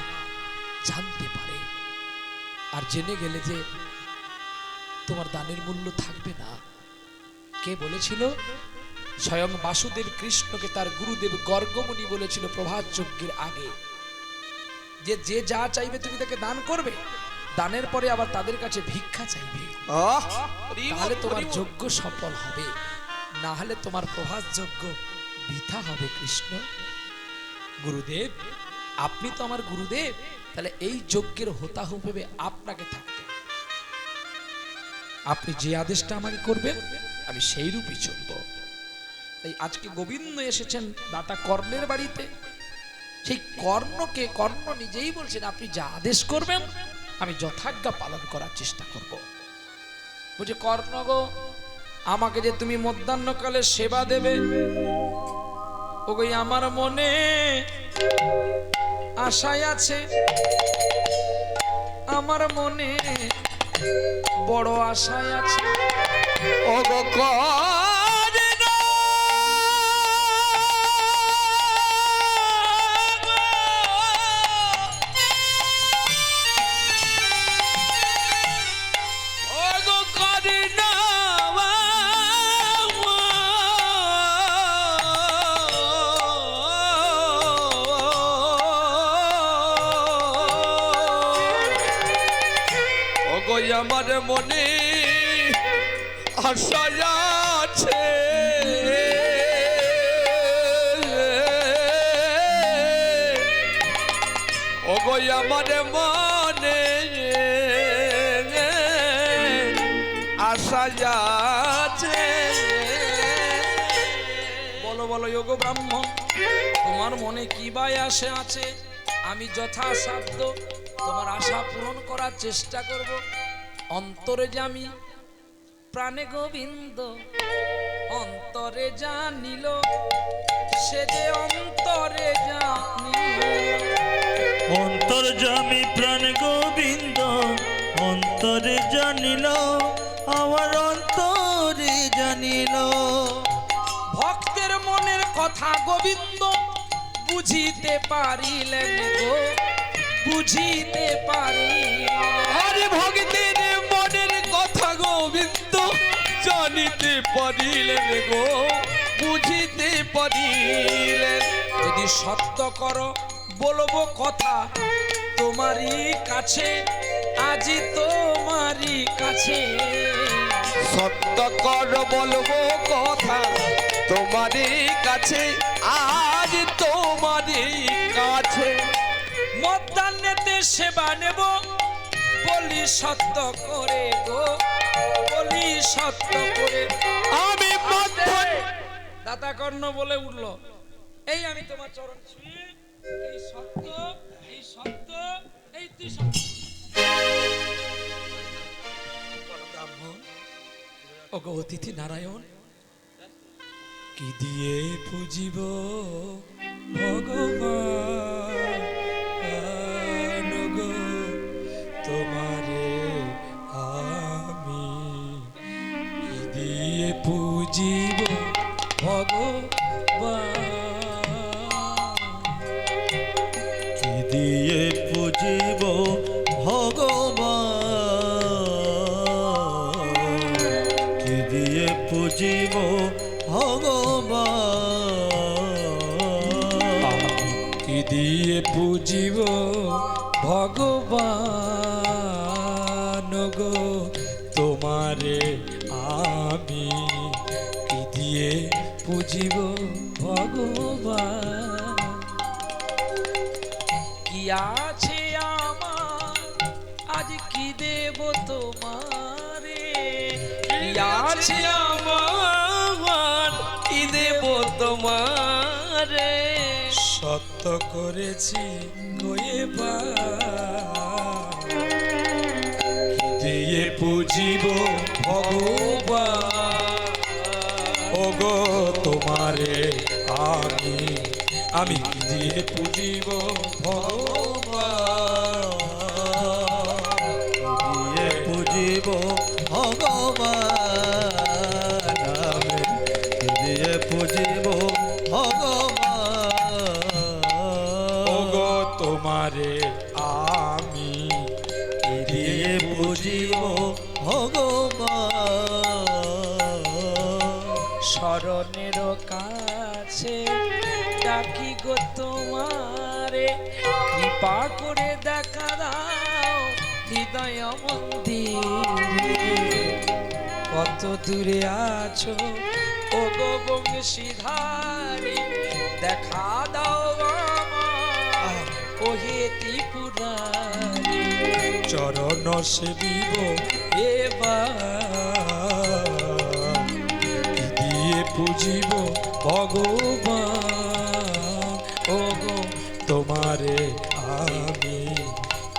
জানতে পারে। আর জেনে গেলে যে তোমার দানের মূল্য থাকবে না। কে বলেছিল? স্বয়ং বাসুদেব কৃষ্ণকে তার গুরুদেব গর্গমুনি বলেছিল প্রভাত যজ্ঞের আগে, যে যে যা চাইবে তুমি তাকে দান করবে, দানের পরে আবার তাদের কাছে ভিক্ষা চাইবে, তাহলে তোমার যজ্ঞ সফল হবে, না হলে তোমার প্রভাত যজ্ঞ বৃথা হবে। কৃষ্ণ গুরুদেব, আপনি তো আমার গুরুদেব, তাহলে এই যজ্ঞের হোতাহু ভেবে আপনাকে থাকতে, আপনি যে আদেশটা আমাকে করবেন আমি সেই রূপই চলব। তাই আজকে গোবিন্দ এসেছেন দাতা কর্ণের বাড়িতে। সেই কর্ণকে কর্ণ নিজেই বলছেন, আপনি যা আদেশ করবেন আমি যথাজ্ঞা পালন করার চেষ্টা করব। বলছে, কর্ণ গো, আমাকে যে তুমি মধ্যাহ্নকালে সেবা দেবে, ওই আমার মনে আশায় আছে, আমার মনে বড় আশায় আছে। ও গো আমার মনে আশা আছে, ওগো আমার মনে আশা আছে। বলো বলো যোগ ব্রাহ্মণ, তোমার মনে কি বা আশা আছে? আমি যথাসাধ্য তোমার আশা পূরণ করার চেষ্টা করব। অন্তরে জামি প্রাণে গোবিন্দ, অন্তরে জানিল সে যে অন্তরে জানিল। অন্তর্যামী প্রাণ গোবিন্দ, অন্তরে জানিল, আমার অন্তরে জানিল। ভক্তের মনের কথা গোবিন্দ বুঝিতে পারিলেন গো, বুঝিতে পারি আরে ভক্তের মনের কথা গোবিন্দ জানিতে পারিলেন গো, বুঝিতে পারিলেন। যদি সত্য করো বলবো কথা তোমারই কাছে, আজি তোমারই কাছে। সত্য কর বলবো কথা তোমারই কাছে, আজ তোমারই কাছে। মধ্যাহ্নেতে সেবা নেব বলি সত্য করে গো, বলি সত্য করে। আমি দাতা কর্ণ বলে উঠলো, এই আমি তোমার চরণ ছুঁয়ে এই সত্য, এই সত্য, এই তুই সত্য। ওগো অতিথি নারায়ণ, কি দিয়ে পুজিব ভগবান গো তোমারে আমি, কি দিয়ে পুজিব ভগবান। কি দিয়ে পুজিব ভগবান, কি দিয়ে পুজিব ভগবান, কি দিয়ে পুজিব ভগবান গো তোমারে আমি, কি দিয়ে পুজিব ভগবান। কি আছে আমার আজ কি দেব তোমারে, কি আছে আমার কি দেব তোমারে। সত্য করেছি কি দিয়ে পুজিব ভগবান ওগো তোমারে আমি, আমি কি দিয়ে পুজিব ভগবান, দিয়ে পুজিব ভগবান, আমি কি দিয়ে পুজিব ভগবান, ওগো তোমারে আমি কি দিয়ে দিয়ে পুজিব ভগবান। শরণের কাছে ডাকি গো তোমারে, কৃপা করে দেখা দাও হৃদয় মন্দিরে। কত দূরে আছো ও গো বংশীধারী, দেখা দাও আমার ওহে ত্রিপুরারি। চরণ সেবিব এবার, কি দিয়ে পুজিব ভগবান ওগো তোমারে আমি,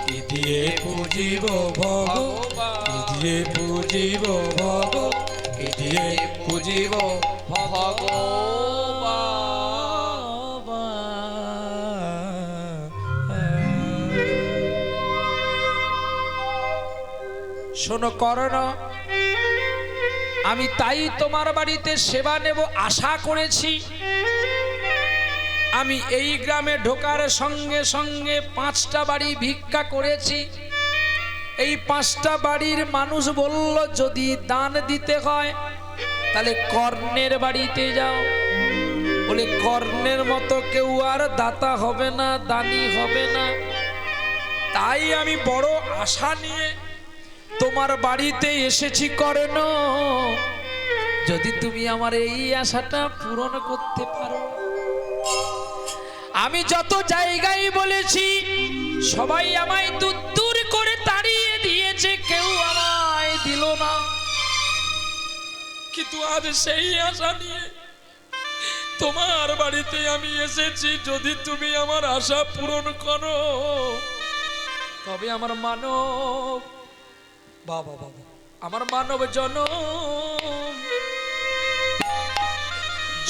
কি দিয়ে পুজিব ভগবান, কি দিয়ে পুজিব ভগবান, কি দিয়ে পুজিব ভগবান। শোনো করণ, আমি তাই তোমার বাড়িতে সেবা নেব আশা করেছি। আমি এই গ্রামে ঢোকার সঙ্গে সঙ্গে 5টা বাড়ি ভিক্ষা করেছি। এই 5টা বাড়ির মানুষ বলল যদি দান দিতে হয় তাহলে কর্ণের বাড়িতে যাও। বলে কর্ণের মতো কেউ আর দাতা হবে না, দানি হবে না। তাই আমি বড় আশা নিয়ে তোমার বাড়িতে এসেছি কর্ণ, যদি তুমি আমার এই আশাটা পূরণ করতে পারো। আমি যত জায়গায় বলেছি সবাই আমায় দূর দূর করে তাড়িয়ে দিয়েছে, কেউ আমায় দিল না। কিন্তু আজ সেই আশা নিয়ে তোমার বাড়িতে আমি এসেছি, যদি তুমি আমার আশা পূরণ করো তবে আমার মানব বাবা বাবা আমার মানব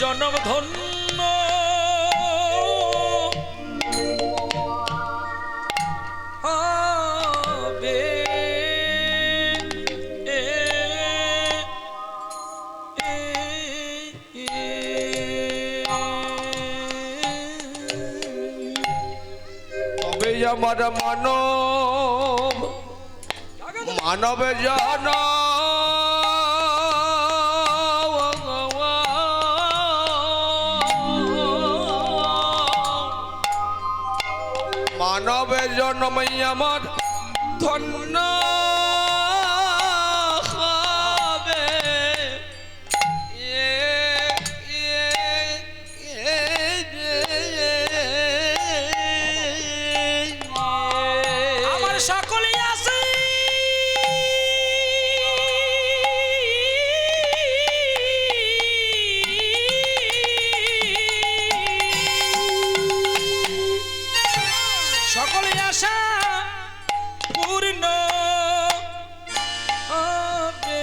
জনম ধন্য হবে। তবে আমার মানব মানব জন মানব জন্মই আমার ধন্য হবে। আমার সকলেই আছে সকলে আশা পূর্ণ হবে।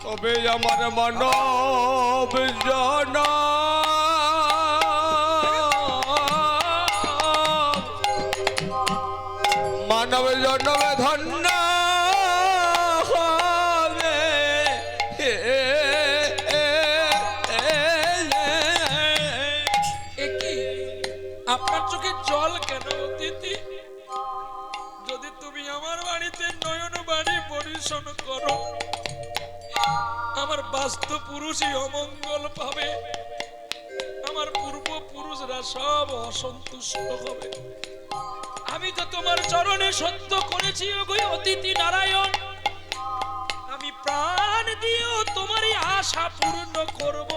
তবে আমার মানব জন মানব জন্মে ধন্য হবে। একি আপনার চোখে জল কেন অতিথি? যদি তুমি আমার বাড়িতে নয়ন বাড়ি পরিশন করো, আমার বাস্তু পুরুষই অমঙ্গল পাবে, আমার পূর্বপুরুষরা সব অসন্তুষ্ট হবে। আমি তো তোমার চরণে সত্য করেছি ওগো অতিথি নারায়ণ, আমি প্রাণ দিয়েও তোমারই আশা পূর্ণ করব।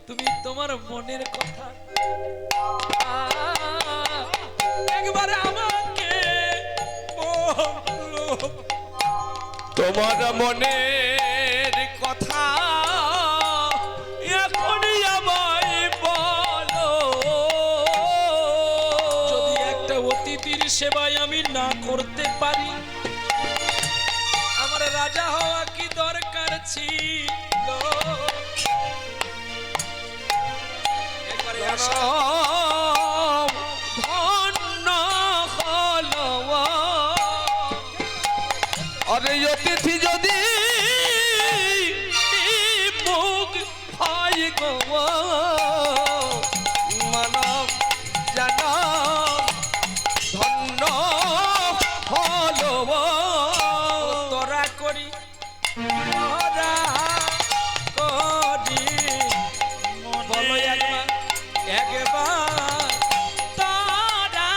তুমি তোমার মনের কথা একবার আমাকে বলো। তোমার মনের কথা এখনই আমায় বলো। যদি একটা অতিথির সেবায় আমি না করতে পারি, আমার রাজা হওয়া কি দরকার ছিল? একবারে আসো। ধন্য হলো আরে অতিথি যদি মুখ হয় গো মানব জান ধন্য হলো। তোরা করি তোরা করি বলো একবার একবার তোরা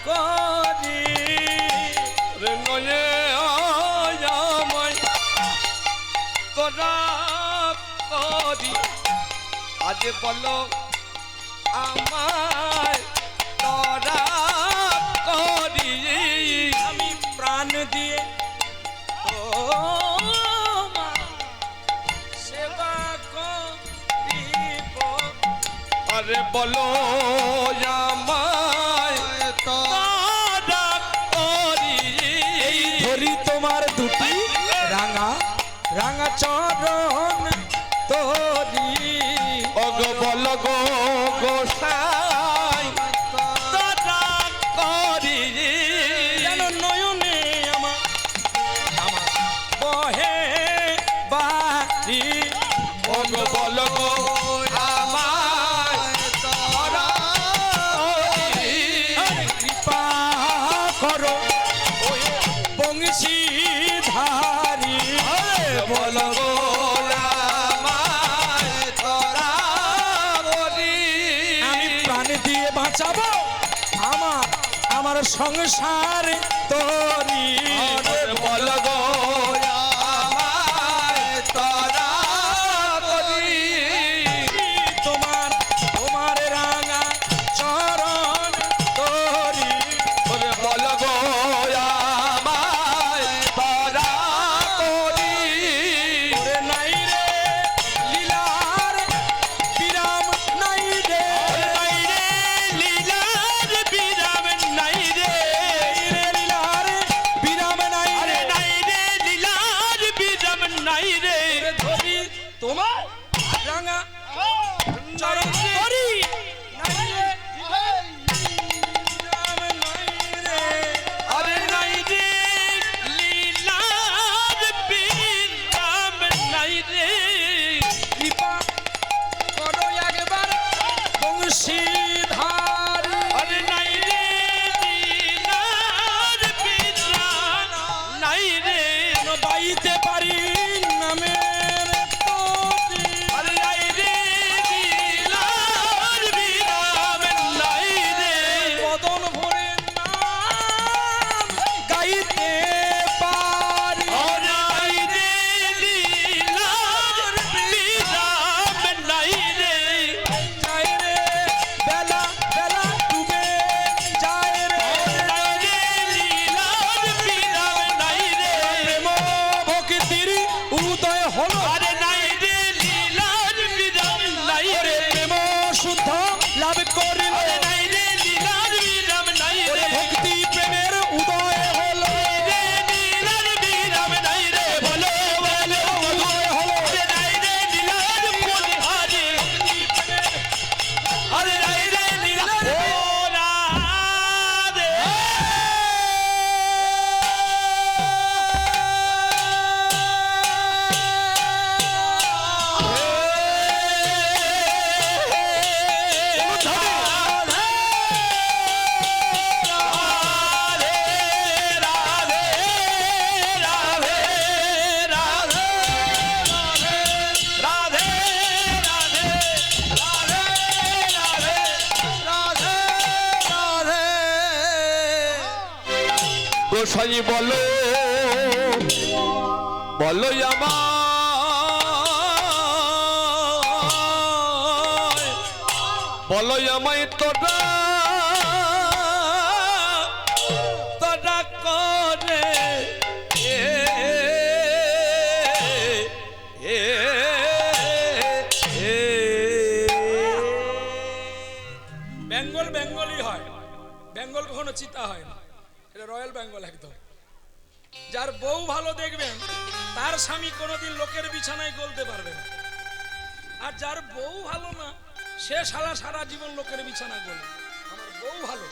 করি। রে নয়ে আমায় তোরা করি আজ বলো আমায় তোরা করি। আমি প্রাণ দিয়ে ও মা সেবা করিব। আরে বলো আমায় তোরা করি। ধরি তোমার দুটি রাঙা রাঙা চরণ তোরি। অগ বল গো গোসাই তোরা করি। যেন নয়নে আমার আমার বহে বাড়ি। অগ বল গো আমায় তোরা করি। কৃপা করো বংশীধারী। বল গো আমায় তোরা করি। আমি প্রাণ দিয়ে বাঁচাবো আমার আমার সংসার তোরি। বল গো আমায় তোরা করি। তোমার তোমার রাঙা চরণ তোরি। বল গো আমায় তোরা করি। ওরে নাই রে লীলার বিরাম নাই রে। নাই রে লীলার বিরাম নাই রে। লীলার বিরাম গাইতে পারি নামের তোরে। আরে নাই রে লীলার বিরাম নাই রে বদন ভরে নাম গাইতে পারি। আরে নাই রে লীলার বিরাম নাই রে যায় রে বেলা বেলা ডুবে যায় রে। নাই রে লীলার বিরাম নাই রে প্রেম ভক্তির উদয় হলো। আরে নাই রে লীলার বিরাম নাই রে প্রেম শুদ্ধ লাভ করিল। আরে নাই রে লীলার বিরাম নাই রে ভক্তি প্রেমের উদয় হলো। রে লীলার বিরাম নাই রে বলো বলো উদয় হলো। আরে নাই রে লীলার বলিহারি আরে নাই রে লীলার রে গোসাই বলো বলো আমায় বলো আমায় তোরা তোরা করে বেঙ্গল বেঙ্গলই হয়, বেঙ্গল কখনো চিতা হয় না, এটা রয়্যাল বেঙ্গল একদম। যার বউ ভালো দেখবেন তার স্বামী কোনোদিন লোকের বিছানায় গলতে পারবে না, আর যার বউ ভালো না সে সারা জীবন লোকের বিছানা গলে। আমার বউ ভালো,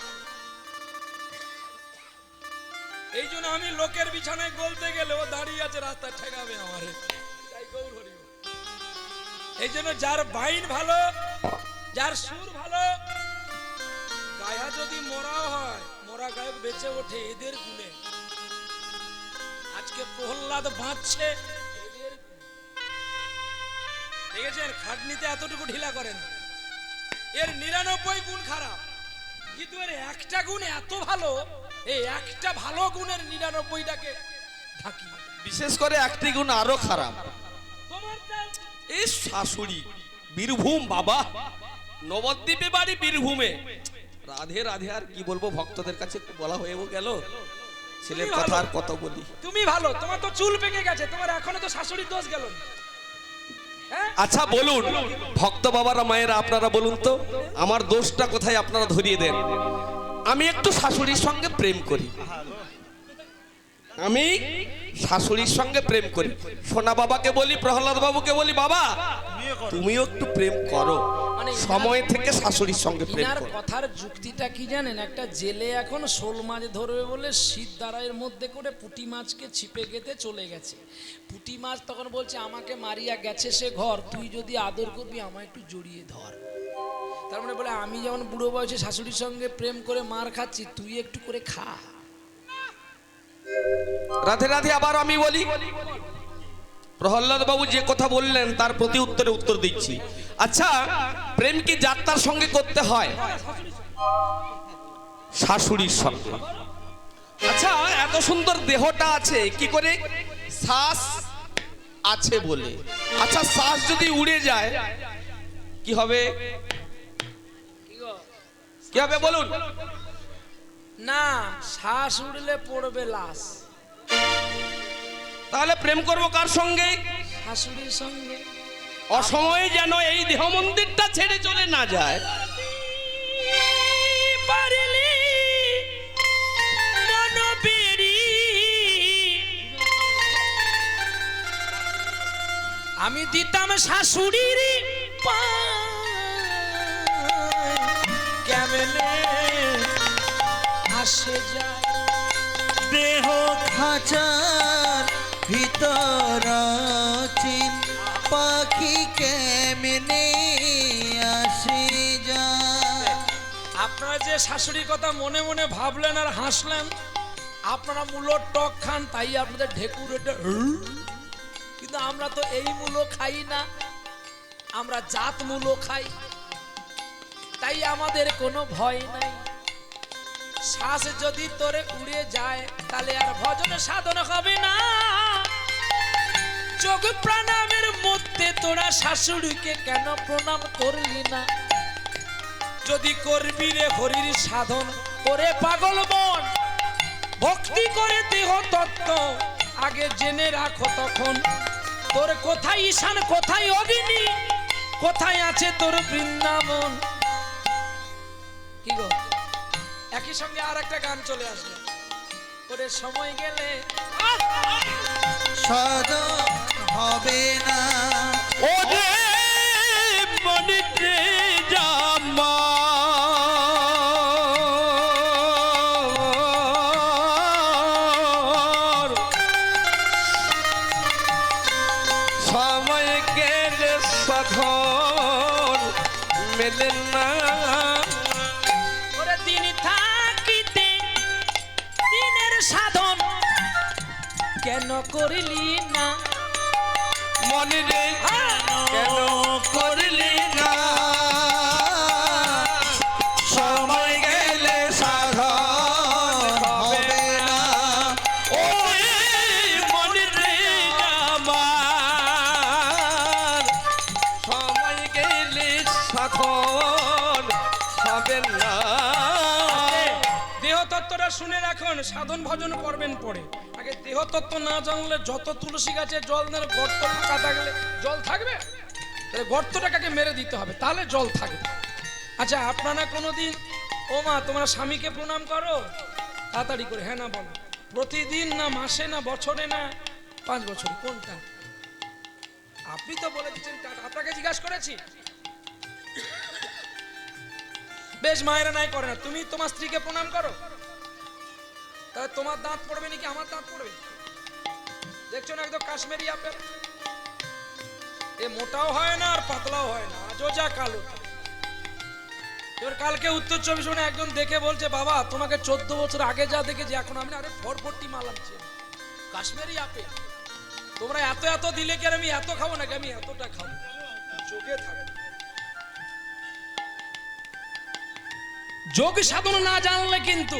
এই জন্য আমি লোকের বিছানায় গলতে গেলে ও দাঁড়িয়ে আছে রাস্তায় ঠেকাবে আমারে। তাই গৌর হরি বল। এই জন্য যার বাইন ভালো, যার সুর ভালো, গায়া যদি মরাও হয় মোরা গায়ক বেঁচে ওঠে এদের গুণে। আজকে প্রহ্লাদ বাঁচছে এদের গুণে। দেখেছেন খাটনিতে এতটুকু ঢিলা করেন, এর 99 গুণ খারাপ, কিন্তু এর একটা গুণ এত ভালো, এই একটা ভালো গুণের 99টাকে ঢাকি। বিশেষ করে একটি গুণ আরো খারাপ, তোমার যা- এই শাশুড়ি বীরভূম বাবা, নবদ্বীপে বাড়ি বীরভূমে। রাধে রাধে আর কি বলবো, ভক্তদের কাছে একটু বলা হয়ে গেল, ছেলের তুমি কথা ভালো। আর কত বলি। তুমি ভালো, তোমার তো চুল পেকে গেছে, তোমার এখনো তো শাশুড়ির দোষ গেল না। হ্যাঁ? আচ্ছা বলুন ভক্ত বাবারা মায়েরা আপনারা বলুন তো আমার দোষটা কোথায় আপনারা ধরিয়ে দেন। আমি একটু শাশুড়ির সঙ্গে প্রেম করি, আমি শাশুড়ির সঙ্গে প্রেম করি। সোনা বাবাকে বলি, প্রহ্লাদ বাবুকে বলি, বাবা তুমিও একটু প্রেম করো, মানে সময় থেকে শাশুড়ির সঙ্গে প্রেম ইনার করো। কথার যুক্তিটা কি জানেন? একটা জেলে এখন শোল মাছ ধরবে বলে শীত দাঁড়াইয়ের মধ্যে করে পুঁটি মাছকে ছিপে গেতে চলে গেছে। পুঁটি মাছ তখন বলছে আমাকে মারিয়া গেছে সে ঘর, তুই যদি আদর করবি আমায় একটু জড়িয়ে ধর। তার মানে বলে আমি যেমন বুড়ো বয়সে শাশুড়ির সঙ্গে প্রেম করে মার খাচ্ছি, তুই একটু করে খা। রাধে রাধে। আবার আমি বলি, প্রহ্লাদ বাবু যে কথা বললেন তার প্রতি উত্তরে উত্তর দিচ্ছি। আচ্ছা প্রেম কি যাত্রার সঙ্গে করতে হয়? শাশুড়ির সঙ্গে। আচ্ছা এত সুন্দর দেহটা আছে কি করে? শ্বাস আছে বলে। আচ্ছা শ্বাস যদি উড়ে যায় কি হবে? কি হবে বলুন? না, শ্বাস উড়লে পড়বে লাশ। তাহলে প্রেম করবো কার সঙ্গে? শাশুড়ির সঙ্গে। অসময়ে যেন এই দেহ মন্দিরটা ছেড়ে চলে না যায়। পারলে মন বেরি আমি দিতাম শাশুড়ির কেমনে আসে যায় দেহ খাঁচার ভিতর চিন পাখি কেমনে আসে যায়। আপনারা যে শাশুড়ির কথা মনে মনে ভাবলেন আর হাসলেন, আপনারা মূলোর টক খান তাই আপনাদের ঢেকুর এটা কিন্তু আমরা তো এই মূলো খাই না, আমরা জাত মূলো খাই, তাই আমাদের কোনো ভয় নাই। শ্বাস যদি তোরে উড়ে যায় তাহলে আর ভজন সাধন হবে না। যোগ প্রাণামের মধ্যে তোরা শাশুড়িকে কেন প্রণাম করলি না? যদি করবি রে হরির সাধন করে পাগল মন, ভক্তি করে দেহ তত্ত্ব আগে জেনে রাখো, তখন তোর কোথায় ঈশান, কোথায় অগ্নি, কোথায় আছে তোর বৃন্দাবন। কি গো, একই সঙ্গে আর একটা গান চলে আসলো, ওরে সময় গেলে সাধন হবে না। ওরে মনিতে জামা সময় গেলে সাধন মেলে না। ওরে দিন থাকিতে দিনের সাধন কেন করিলি না? মনে রে কেন করলি না? সময় গেলে সাধন হবে না। ওই মনে রে আমার সময় গেলে সাধন হবে না। দেহ তত্ত্বটা শুনে রাখুন, সাধন ভজন করবেন পরে, আগে দেহ তত্ত্ব না জানলে যত তুলসী গাছে জল দেন গর্ত ফাঁকা থাকলে জল থাকবে? তাহলে গর্তটাকে মেরে দিতে হবে, তাহলে জল থাকবে। আচ্ছা আপনারা কোনোদিন, ও মা তোমরা স্বামীকে প্রণাম করো? তাড়াতাড়ি করে হ্যাঁ না বলো। প্রতিদিন না মাসে না বছরে না 5 বছরে, কোনটা? আপনি তো বলে দিচ্ছেন, আপনাকে জিজ্ঞাসা করেছি। বেশ, মায়েরা নাই করে না, তুমি তোমার স্ত্রীকে প্রণাম করো, তাহলে তোমার দাঁত পড়বে নাকি আমার দাঁত পড়বে? দেখছো না একদম কাশ্মীরি আপেল, এ মোটাও হয় না আর পাতলাও হয় না, আজও যা কালো। এবার কালকে উত্তর 24 ঘন্টা একজন দেখে বলছে, বাবা তোমাকে 14 বছর আগে যা দেখেছি এখন আমি আরে ফরফরটি মালাচ্ছি, কাশ্মীরি আপেল। তোমরা এত এত দিলে কি আর আমি এত খাবো নাকি? আমি এতটা খাবো, চোখে থাকে। যোগ সাধন না জানলে কিন্তু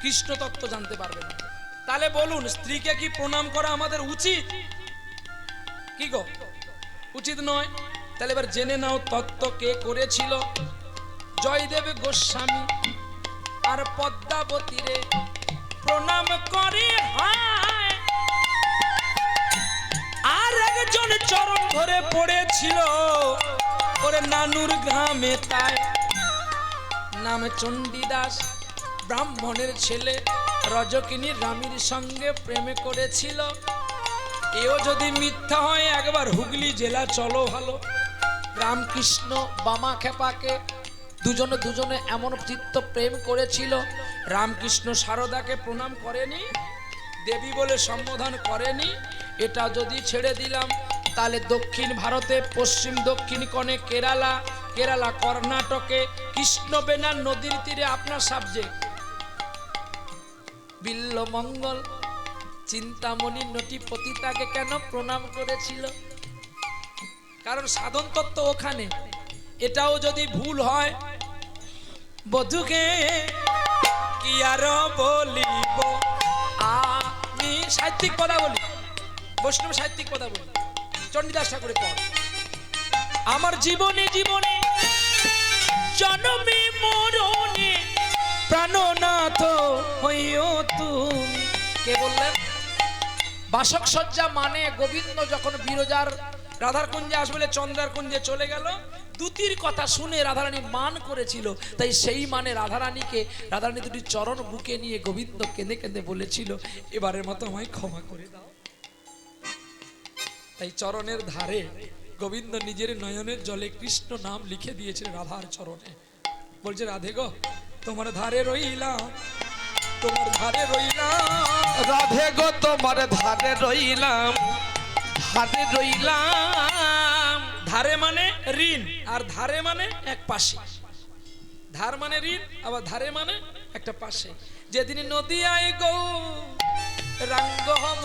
কৃষ্ণ তত্ত্ব জানতে পারবে না। তাহলে বলুন, স্ত্রীকে কি প্রণাম করা আমাদের উচিত? কি গো, উচিত নয়? তাহলে এবার জেনে নাও তত্ত্ব কে করেছিল। জয়দেব গোস্বামী আর পদ্মাবতীরে প্রণাম করে হায়, আর একজন চরণ ধরে পড়েছিল ওরে নানুর গ্রামে, তাই নাম চণ্ডীদাস, ব্রাহ্মণের ছেলে, রজকিনী রানীর সঙ্গে প্রেমে করেছিল। এও যদি মিথ্যা হয় একবার হুগলি জেলা চলো ভালো। রামকৃষ্ণ বামা খেপাকে দুজনে এমন চিত্ত প্রেম করেছিল, রামকৃষ্ণ সারদাকে প্রণাম করেনি, দেবী বলে সম্বোধন করেনি। এটা যদি ছেড়ে দিলাম তাহলে দক্ষিণ ভারতে পশ্চিম দক্ষিণ কোণে কেরালা কর্ণাটকে কৃষ্ণবেনার নদীর তীরে আপনার সাবজেক্ট বিল্লমঙ্গল চিন্তামণি নটিপতি তাকে কেন প্রণাম করেছিল? কারণ সাধন তত্ত্ব ওখানে। এটাও যদি ভুল হয়, বধুকে কি আর বলিব, আমি সাহিত্যিক কথা বলি, বৈষ্ণব সাহিত্যিক কথা বলি, চণ্ডীদাস ঠাকুরের পর। আমার জীবনে জীবনে জন্মে মরণে প্রাণনাথ হইও তুমি। কে বললেন? বাসক সজ্জা মানে গোবিন্দ যখন বিরজার রাধার কুঞ্জে আসবে চন্দ্রার কুঞ্জে চলে গেল, দুতির কথা শুনে রাধারানী মান করেছিল, তাই সেই মানে রাধারানী দুটি চরণ বুকে নিয়ে গোবিন্দ কেঁদে কেঁদে বলেছিল, এবারের মতো আমায় ক্ষমা করে দাও। তাই চরণের ধারে গোবিন্দ নিজের নয়নের জলে কৃষ্ণ নাম লিখে দিয়েছিল রাধার চরণে। বলছে, রাধে গো তোমার ধারে রইলাম, তোমার ধারে রইলাম, রাধে গো তোমার ধারে রইলাম, ধারে রইলাম। ধারে মানে ঋণ, আর ধারে মানে এক পাশে। ধার মানে ঋণ, আবার ধারে মানে একটা পাশে, যেদিন নদিয়ায় গো রাঙ্গ হব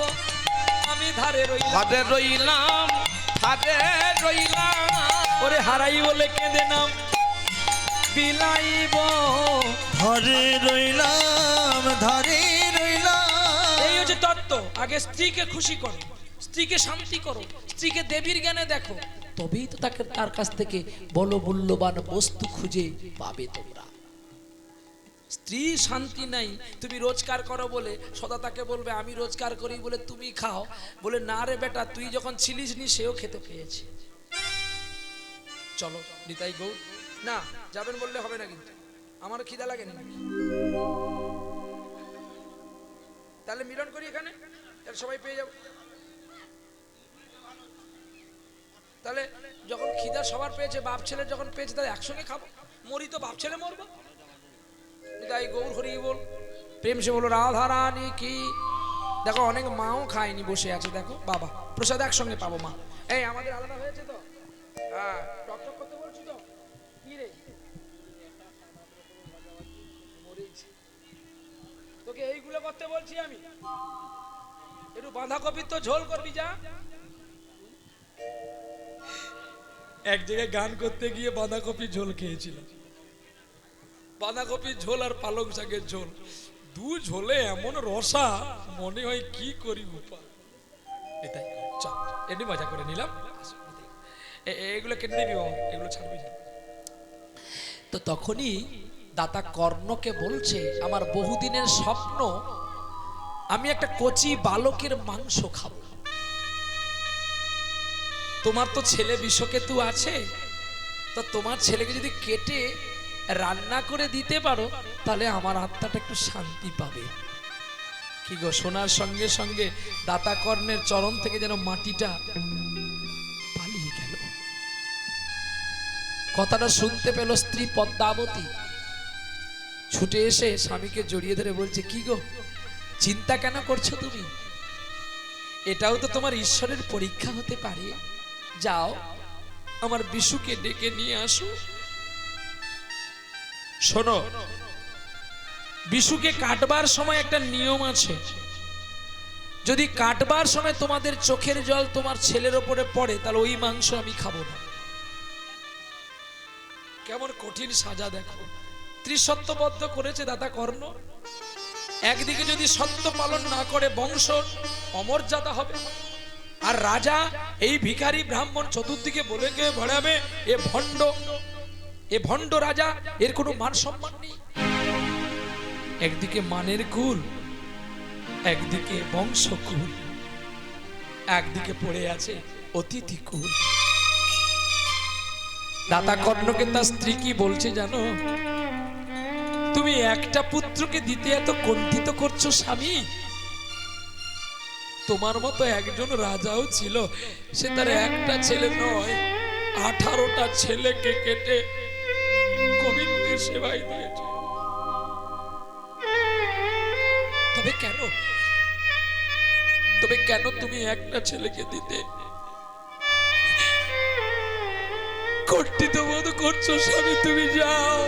আমি ধারে রইলাম, হাতে রইলাম, হাতে রইলাম, ওরে হারাই বলে কেঁদে নাম বিলাইব। ধরে রইলাম, ধরে রইলাম। এই হচ্ছে তত্ত্ব। আগে স্ত্রীকে খুশি করো, স্ত্রীকে শান্তি করো, স্ত্রীকে দেবীর জ্ঞানে দেখো, তবেই তো তাকে তার কাছ থেকে বলো মূল্যবান বস্তু খুঁজে পাবে তোমরা। স্ত্রী শান্তি নাই, তুমি রোজগার করো বলে সদা তাকে বলবে আমি রোজগার করি বলে তুমি খাও, বলে না রে বেটা তুই যখন ছিলিস নি সেও খেতে পেয়েছে। চলো নিতাই গৌর, না যাবেন বললে হবে না, কিন্তু আমার খিদা লাগেনি। তাহলে মিলন করি এখানে, তাহলে সবাই পেয়ে যাবো। তাহলে যখন খিদা সবার পেয়েছে, বাপ ছেলে যখন পেয়েছে, তাহলে একসঙ্গে খাবো। মরি তো বাপ ছেলে মরবো। তাই গৌর হরি বল, প্রেম সে বলো রাধা রানী কি। দেখো অনেক মাও খায়নি, বসে আছে, দেখো বাবা প্রসাদ একসঙ্গে পাবো। মা এই আমাদের আলাদা হয়েছে তো, হ্যাঁ টক টক করতে বলছি তো, কি রে মরেছি তোকে এইগুলো করতে বলছি আমি। একটু বাঁধাকপির তো ঝোল করবি যা। এক জায়গায় গান করতে গিয়ে বাঁধাকপির ঝোল খেয়েছিলাম, বাঁধাকপির ঝোল আর পালং শাকের ঝোল, দু ঝোলে এমন রসা, মনে হয় কি করি উপা। এটাই চল, এমনি মজা করে নিলাম। এগুলো কেটে দিবি বাবা, এগুলো ছাড়বি না। তো তখনই দাতা কর্ণকে বলছে আমার বহুদিনের স্বপ্ন, আমি একটা কচি বালকের মাংস খাবো। তোমার তো ছেলে বিষকেতু আছে, তো তোমার ছেলেকে যদি কেটে রান্না করে দিতে পারো তাহলে আমার আত্মাটা একটু শান্তি পাবে। কি গো, শোনার সঙ্গে সঙ্গে দাতা কর্ণের চরণ থেকে যেন মাটিটা পালিয়ে গেল। কথাটা শুনতে পেল স্ত্রী পদ্মাবতী, ছুটে এসে স্বামীকে জড়িয়ে ধরে বলছে কি গো চিন্তা কেন করছো তুমি, এটাও তো তোমার ঈশ্বরের পরীক্ষা হতে পারে, যাও আমার বিশুকে ডেকে নিয়ে আসো। শোনো, বিশুকে কাটবার সময় একটা নিয়ম আছে, যদি কাটবার সময় তোমাদের চোখের জল তোমার ছেলের ওপরে পড়ে তাহলে ওই মাংস আমি খাবো না। কেমন কঠিন সাজা দেখো, ত্রিসত্যবদ্ধ করেছে দাতা কর্ণ। একদিকে যদি সত্য পালন না করে বংশ অমর্যাদা হবে, আর রাজা এই ভিখারি ব্রাহ্মণ চতুর্দিকে বলে কে ভরাবে এ ভণ্ড রাজা, এর কোনো মান সম্মান নেই। একদিকে মানের কুল, একদিকে বংশকুল, একদিকে পড়ে আছে অতিথি কুল। দাতা কর্ণকে তার স্ত্রী কি বলছে জানো, তুমি একটা পুত্রকে দিতে এত কুণ্ঠিত করছো স্বামী, তোমার মতো একজন রাজাও ছিল, সে তার একটা ছেলে নয় 18টা ছেলেকে কেটে গোবিন্দের সেবায় দিয়েছে। তবে কেন তুমি একটা ছেলেকে দিতে কর্তৃত্ব বোধ করছো স্বামী? তুমি যাও,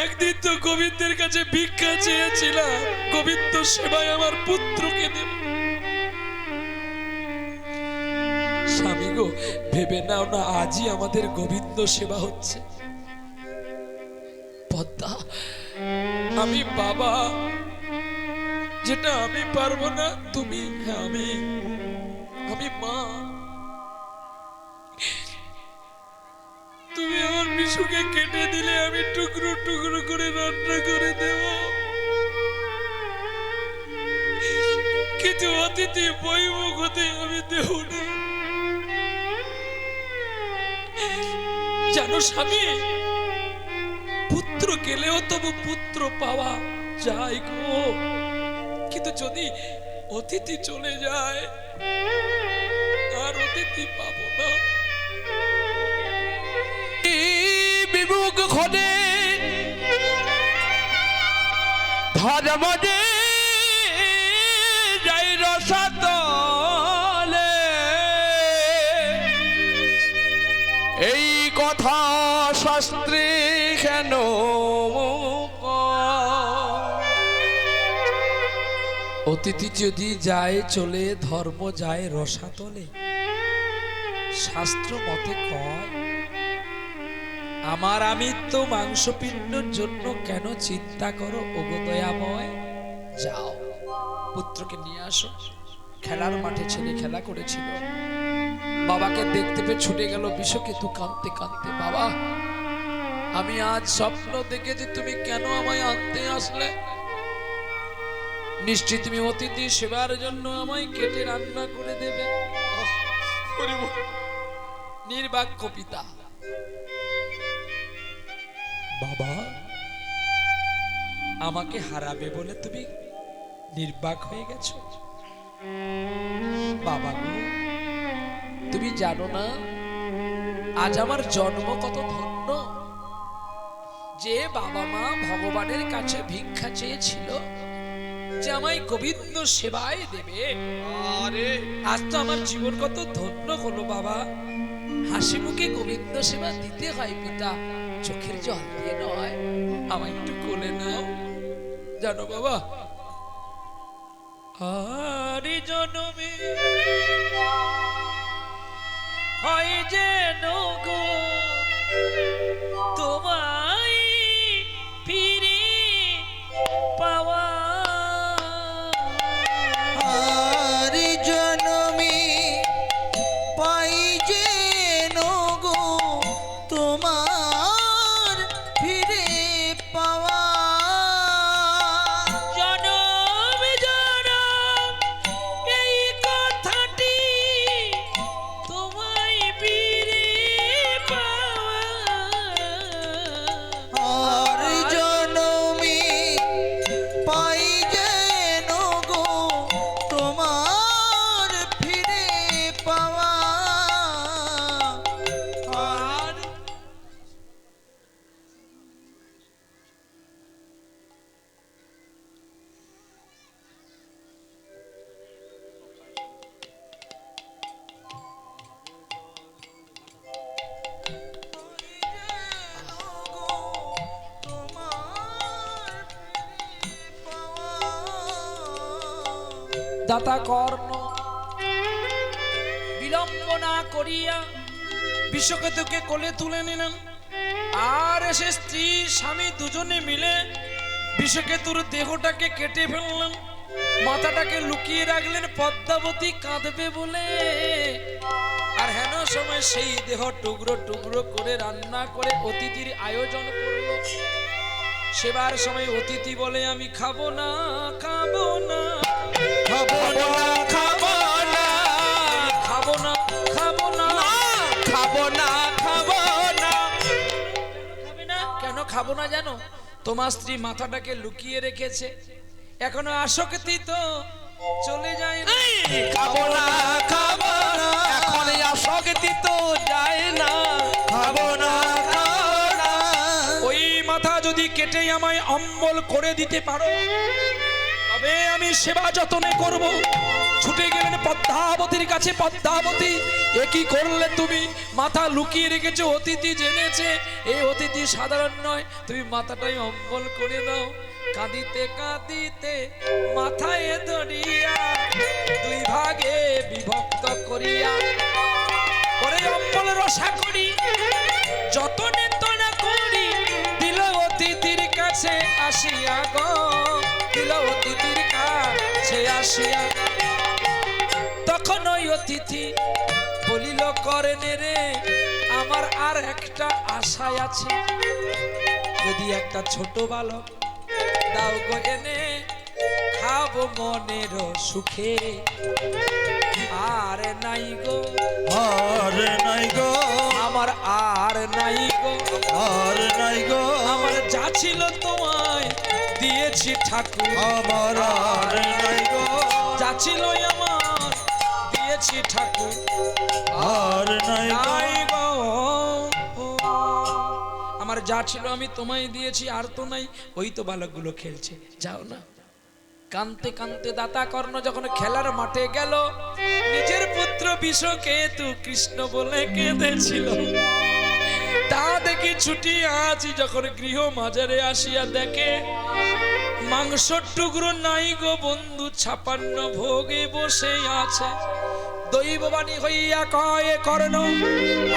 একদিন তো গোবিন্দের কাছে ভিক্ষা চেয়েছিলাম, গোবিন্দ সেবায় আমার পুত্রকে দেব। স্বামী গো, ভেবে নাও না আজই আমাদের গোবিন্দ সেবা হচ্ছে। পদ্মা, আমি বাবা, যেটা আমি পারবো না তুমি, আমি মা, তুমি আমার বিশুকে কেটে দিলে আমি টুকরো টুকরো করে রান্না করে দেব, কিন্তু অতিথি বৈমুখ হতে আমি দেব না। জানো স্বামী, পুত্র গেলেও তবু পুত্র পাওয়া যায় গো, কিন্তু যদি অতিথি চলে যায় আর অতিথি পাবো না। বিমুখ খোদে ধর্ম যে যাই রসাতলে, এই কথা শাস্ত্রে কেন অতিথি যদি যায় চলে ধর্ম যায় রসাতলে, শাস্ত্র মতে কয় আমার আমিত্ব মাংসপিণ্ডর জন্য কেন চিন্তা করো ওগো দয়াময়। যাও পুত্রকে নিয়ে আসো। খেলার মাঠে ছেলে খেলা করেছিল, বাবাকে দেখতে পেয়ে ছুটে গেল বিষকেতু কাঁদতে কাঁদতে। বাবা, আমি আজ স্বপ্ন দেখেছি, তুমি কেন আমায় আনতে আসলে? নিশ্চয় তুমি অতিথি সেবার জন্য আমায় কেটে রান্না করে দেবে। নির্বাক্য পিতা, বাবা আমাকে হারাবে বলে তুমি নির্বাক হয়ে গেছো? বাবা গো, তুমি জানো না আজ আমার জন্ম কত ধন্য, যে বাবা মা ভগবানের কাছে ভিক্ষা চেয়েছিল যে আমায় গোবিন্দ সেবায় দেবে। আরে আজ তো আমার জীবন কত ধন্য হলো বাবা। হাসি মুখে গোবিন্দ সেবা দিতে হয় পিতা, চোখের জল দিয়ে নয়। আমায় একটু কোলে নাও, জানো বাবা আর জনমে হয় যেন গো তোমায় ফিরে পাওয়া। আর জনমে পাই যেন গো তোমার ফিরে পাওয়া। জনম জনম এই কথাটি তোমায় ফিরে পাওয়া। আর জনমে পাই যেন গো তোমার ফিরে পাওয়া। আর দাতা কর্ণ বিলম্ব না করিয়া বিষকেতুকে কোলে তুলে নিলেন, আর এসে স্ত্রী স্বামী দুজনে মিলে বিষকেতুর দেহটাকে কেটে ফেললেন, মাথাটাকে লুকিয়ে রাখলেন পদ্মাবতী কাঁদবে বলে। আর হেন সময় সেই দেহ টুকরো টুকরো করে রান্না করে অতিথির আয়োজন করলো। সেবার সময় অতিথি বলে আমি খাবো না, খাবো না, খাবো না, খাবো না, খাবো না, খাবো না, খাবো না, খাবো না। খাবে না কেন? খাবো না জানো? তোমার স্ত্রী মাথাটাকে লুকিয়ে রেখেছে, এখনো আসক্তি তো চলে যায় না। খাবো না, খাবো না, এখন এই আসক্তি তো যায় না। খাবো না, খাবো না। ওই মাথা যদি কেটে আমায় অম্বল করে দিতে পারো তবে আমি সেবা যতনে করব। ছুটে গেলেন পদ্মাবতীর কাছে। পদ্মাবতী, এ কি করলে তুমি? মাথা লুকিয়ে রেখেছো, অতিথি জেনেছে। এই অতিথি সাধারণ নয়, তুমি মাথাটাই অম্বল করে দাও। কাঁদিতে কাঁদিতে মাথায় ধরিয়া দুই ভাগে বিভক্ত করিয়া পরে অম্বল রসা করি যতনে তোনা করি দিল অতিথির কাছে আসিয়া গো, দিল অতিথির কাছে আসিয়া। তখন ওই অতিথি বলিল করেনে রে, আমার আর একটা আশায় আছে, যদি একটা ছোট বালক দাও গো এনে খাবো মনের সুখে। আর নাই গো, আর নাই গো, আমার আর নাই গো, আর নাই গো, আমার যা ছিল তোমায় দিয়েছি ঠাকুর। আমার আর নাই গো, যা ছিল আমার দিয়েছি ঠাকুর, আর নাই গো, নাই গো। আমার যা ছিল আমি তোমায় দিয়েছি, আর তো নাই। ওই তো বালকগুলো খেলছে, যাও না। কানতে কানতে দাতা কর্ণ যখন খেলার মাঠে গেল, নিজের পুত্র বিষকেতু কৃষ্ণ বলে কেঁদেছিল। তা দেখি ছুটি আছি যখন গৃহ মাঝারে আসিয়া দেখে মাংসর টুকরো নাই গো বন্ধু, 56 ভোগে বসে আছে। দৈববাণী হইয়া কয়ে কর্ণ,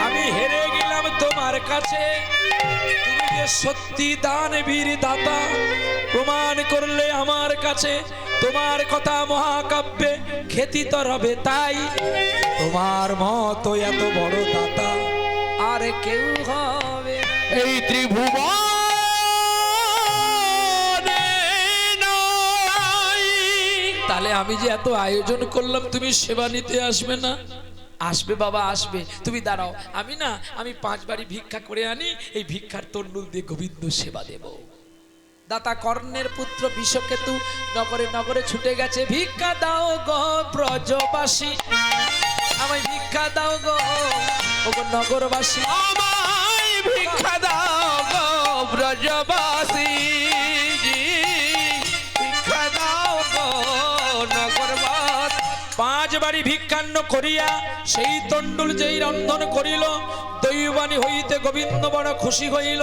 আমি হেরে গেলাম তোমার কাছে। তুমি যে সত্যি দানবীর দাতা প্রমাণ করলে আমার কাছে। তোমার কথা মহাকাব্যে খ্যাতিত রবে, তাই তোমার মতো এত বড় দাতা আর কেউ হবে না। এই ত্রিভুবনে নাই। তাহলে আমি যে এত আয়োজন করলাম, তুমি সেবা নিতে আসবে না? আসবে বাবা, আসবে। তুমি দাঁড়াও, আমি 5 বাড়ি ভিক্ষা করে আনি, এই ভিক্ষার তন্ডুল দিয়ে গোবিন্দ সেবা দেব। দাতা কর্ণের পুত্র বিষকেতু নগরে নগরে ছুটে গেছে, ভিক্ষা দাও গো ব্রজবাসী, আমায় ভিক্ষা দাও গো ওগো নগরবাসী। আমায় ভিক্ষা দাও গো ব্রজবাসী, ভিক্ষা দাও গো নগরবাসী। 5 বাড়ি ভিক্ষান্ন করিয়া সেই তন্ডুল যেই রন্ধন করিল, দৈবাণী হইতে গোবিন্দ বড় খুশি হইল।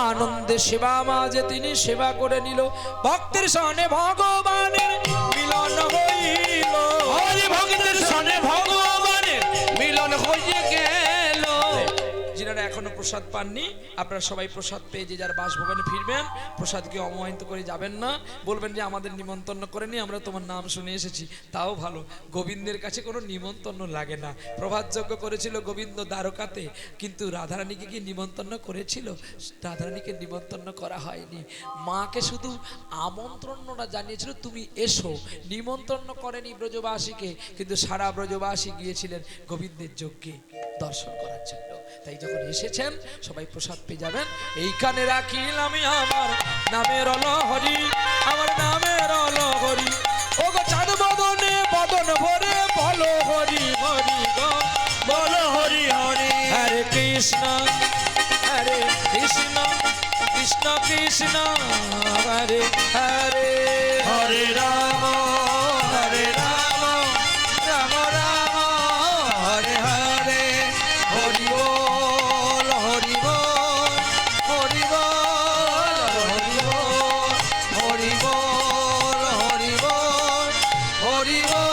আনন্দে সেবা মাঝে তিনি সেবা করে নিল। ভক্তের সনে ভগবানের মিলন হইল, হরি ভক্তের সনে ভগবানের মিলন হয়ে গেল। যিনারা এখনো প্রসাদ পাননি, আপনারা সবাই প্রসাদ পেয়ে যে যার বাসভবনে ফিরবেন। প্রসাদকে অবমানিত করে যাবেন না, বলবেন যে আমাদের নিমন্ত্রণ করেনি, আমরা তোমার নাম শুনে এসেছি। তাও ভালো, গোবিন্দের কাছে কোনো নিমন্ত্রণ লাগে না। প্রভাতযজ্ঞ করেছিল গোবিন্দ দ্বারকাতে, কিন্তু রাধারানীকে কি নিমন্ত্রণ করেছিল? রাধারানীকে নিমন্ত্রণ করা হয়নি। মাকে শুধু আমন্ত্রণটা জানিয়েছিল, তুমি এসো, নিমন্ত্রণ করেনি ব্রজবাসীকে। কিন্তু সারা ব্রজবাসী গিয়েছিলেন গোবিন্দের যজ্ঞে দর্শন করার জন্য। তাই যখন এসেছেন সবাই প্রসাদ পেয়ে যাবেন। এইখানে রাখিলাম আমার নামের লহরি, আমার নামের লহরি। ও গো চাঁদ বদনে বদন ভরে বলো হরি হরি গো, বলো হরি হরি। হরে কৃষ্ণ হরে কৃষ্ণ, কৃষ্ণ কৃষ্ণ হরে হরে। হরে রাম হরে রাম, রাম রাম হরে হরে। হরি বল হরি বল, হরি বল হরি বল, হরি বল হরি বল, হরি বল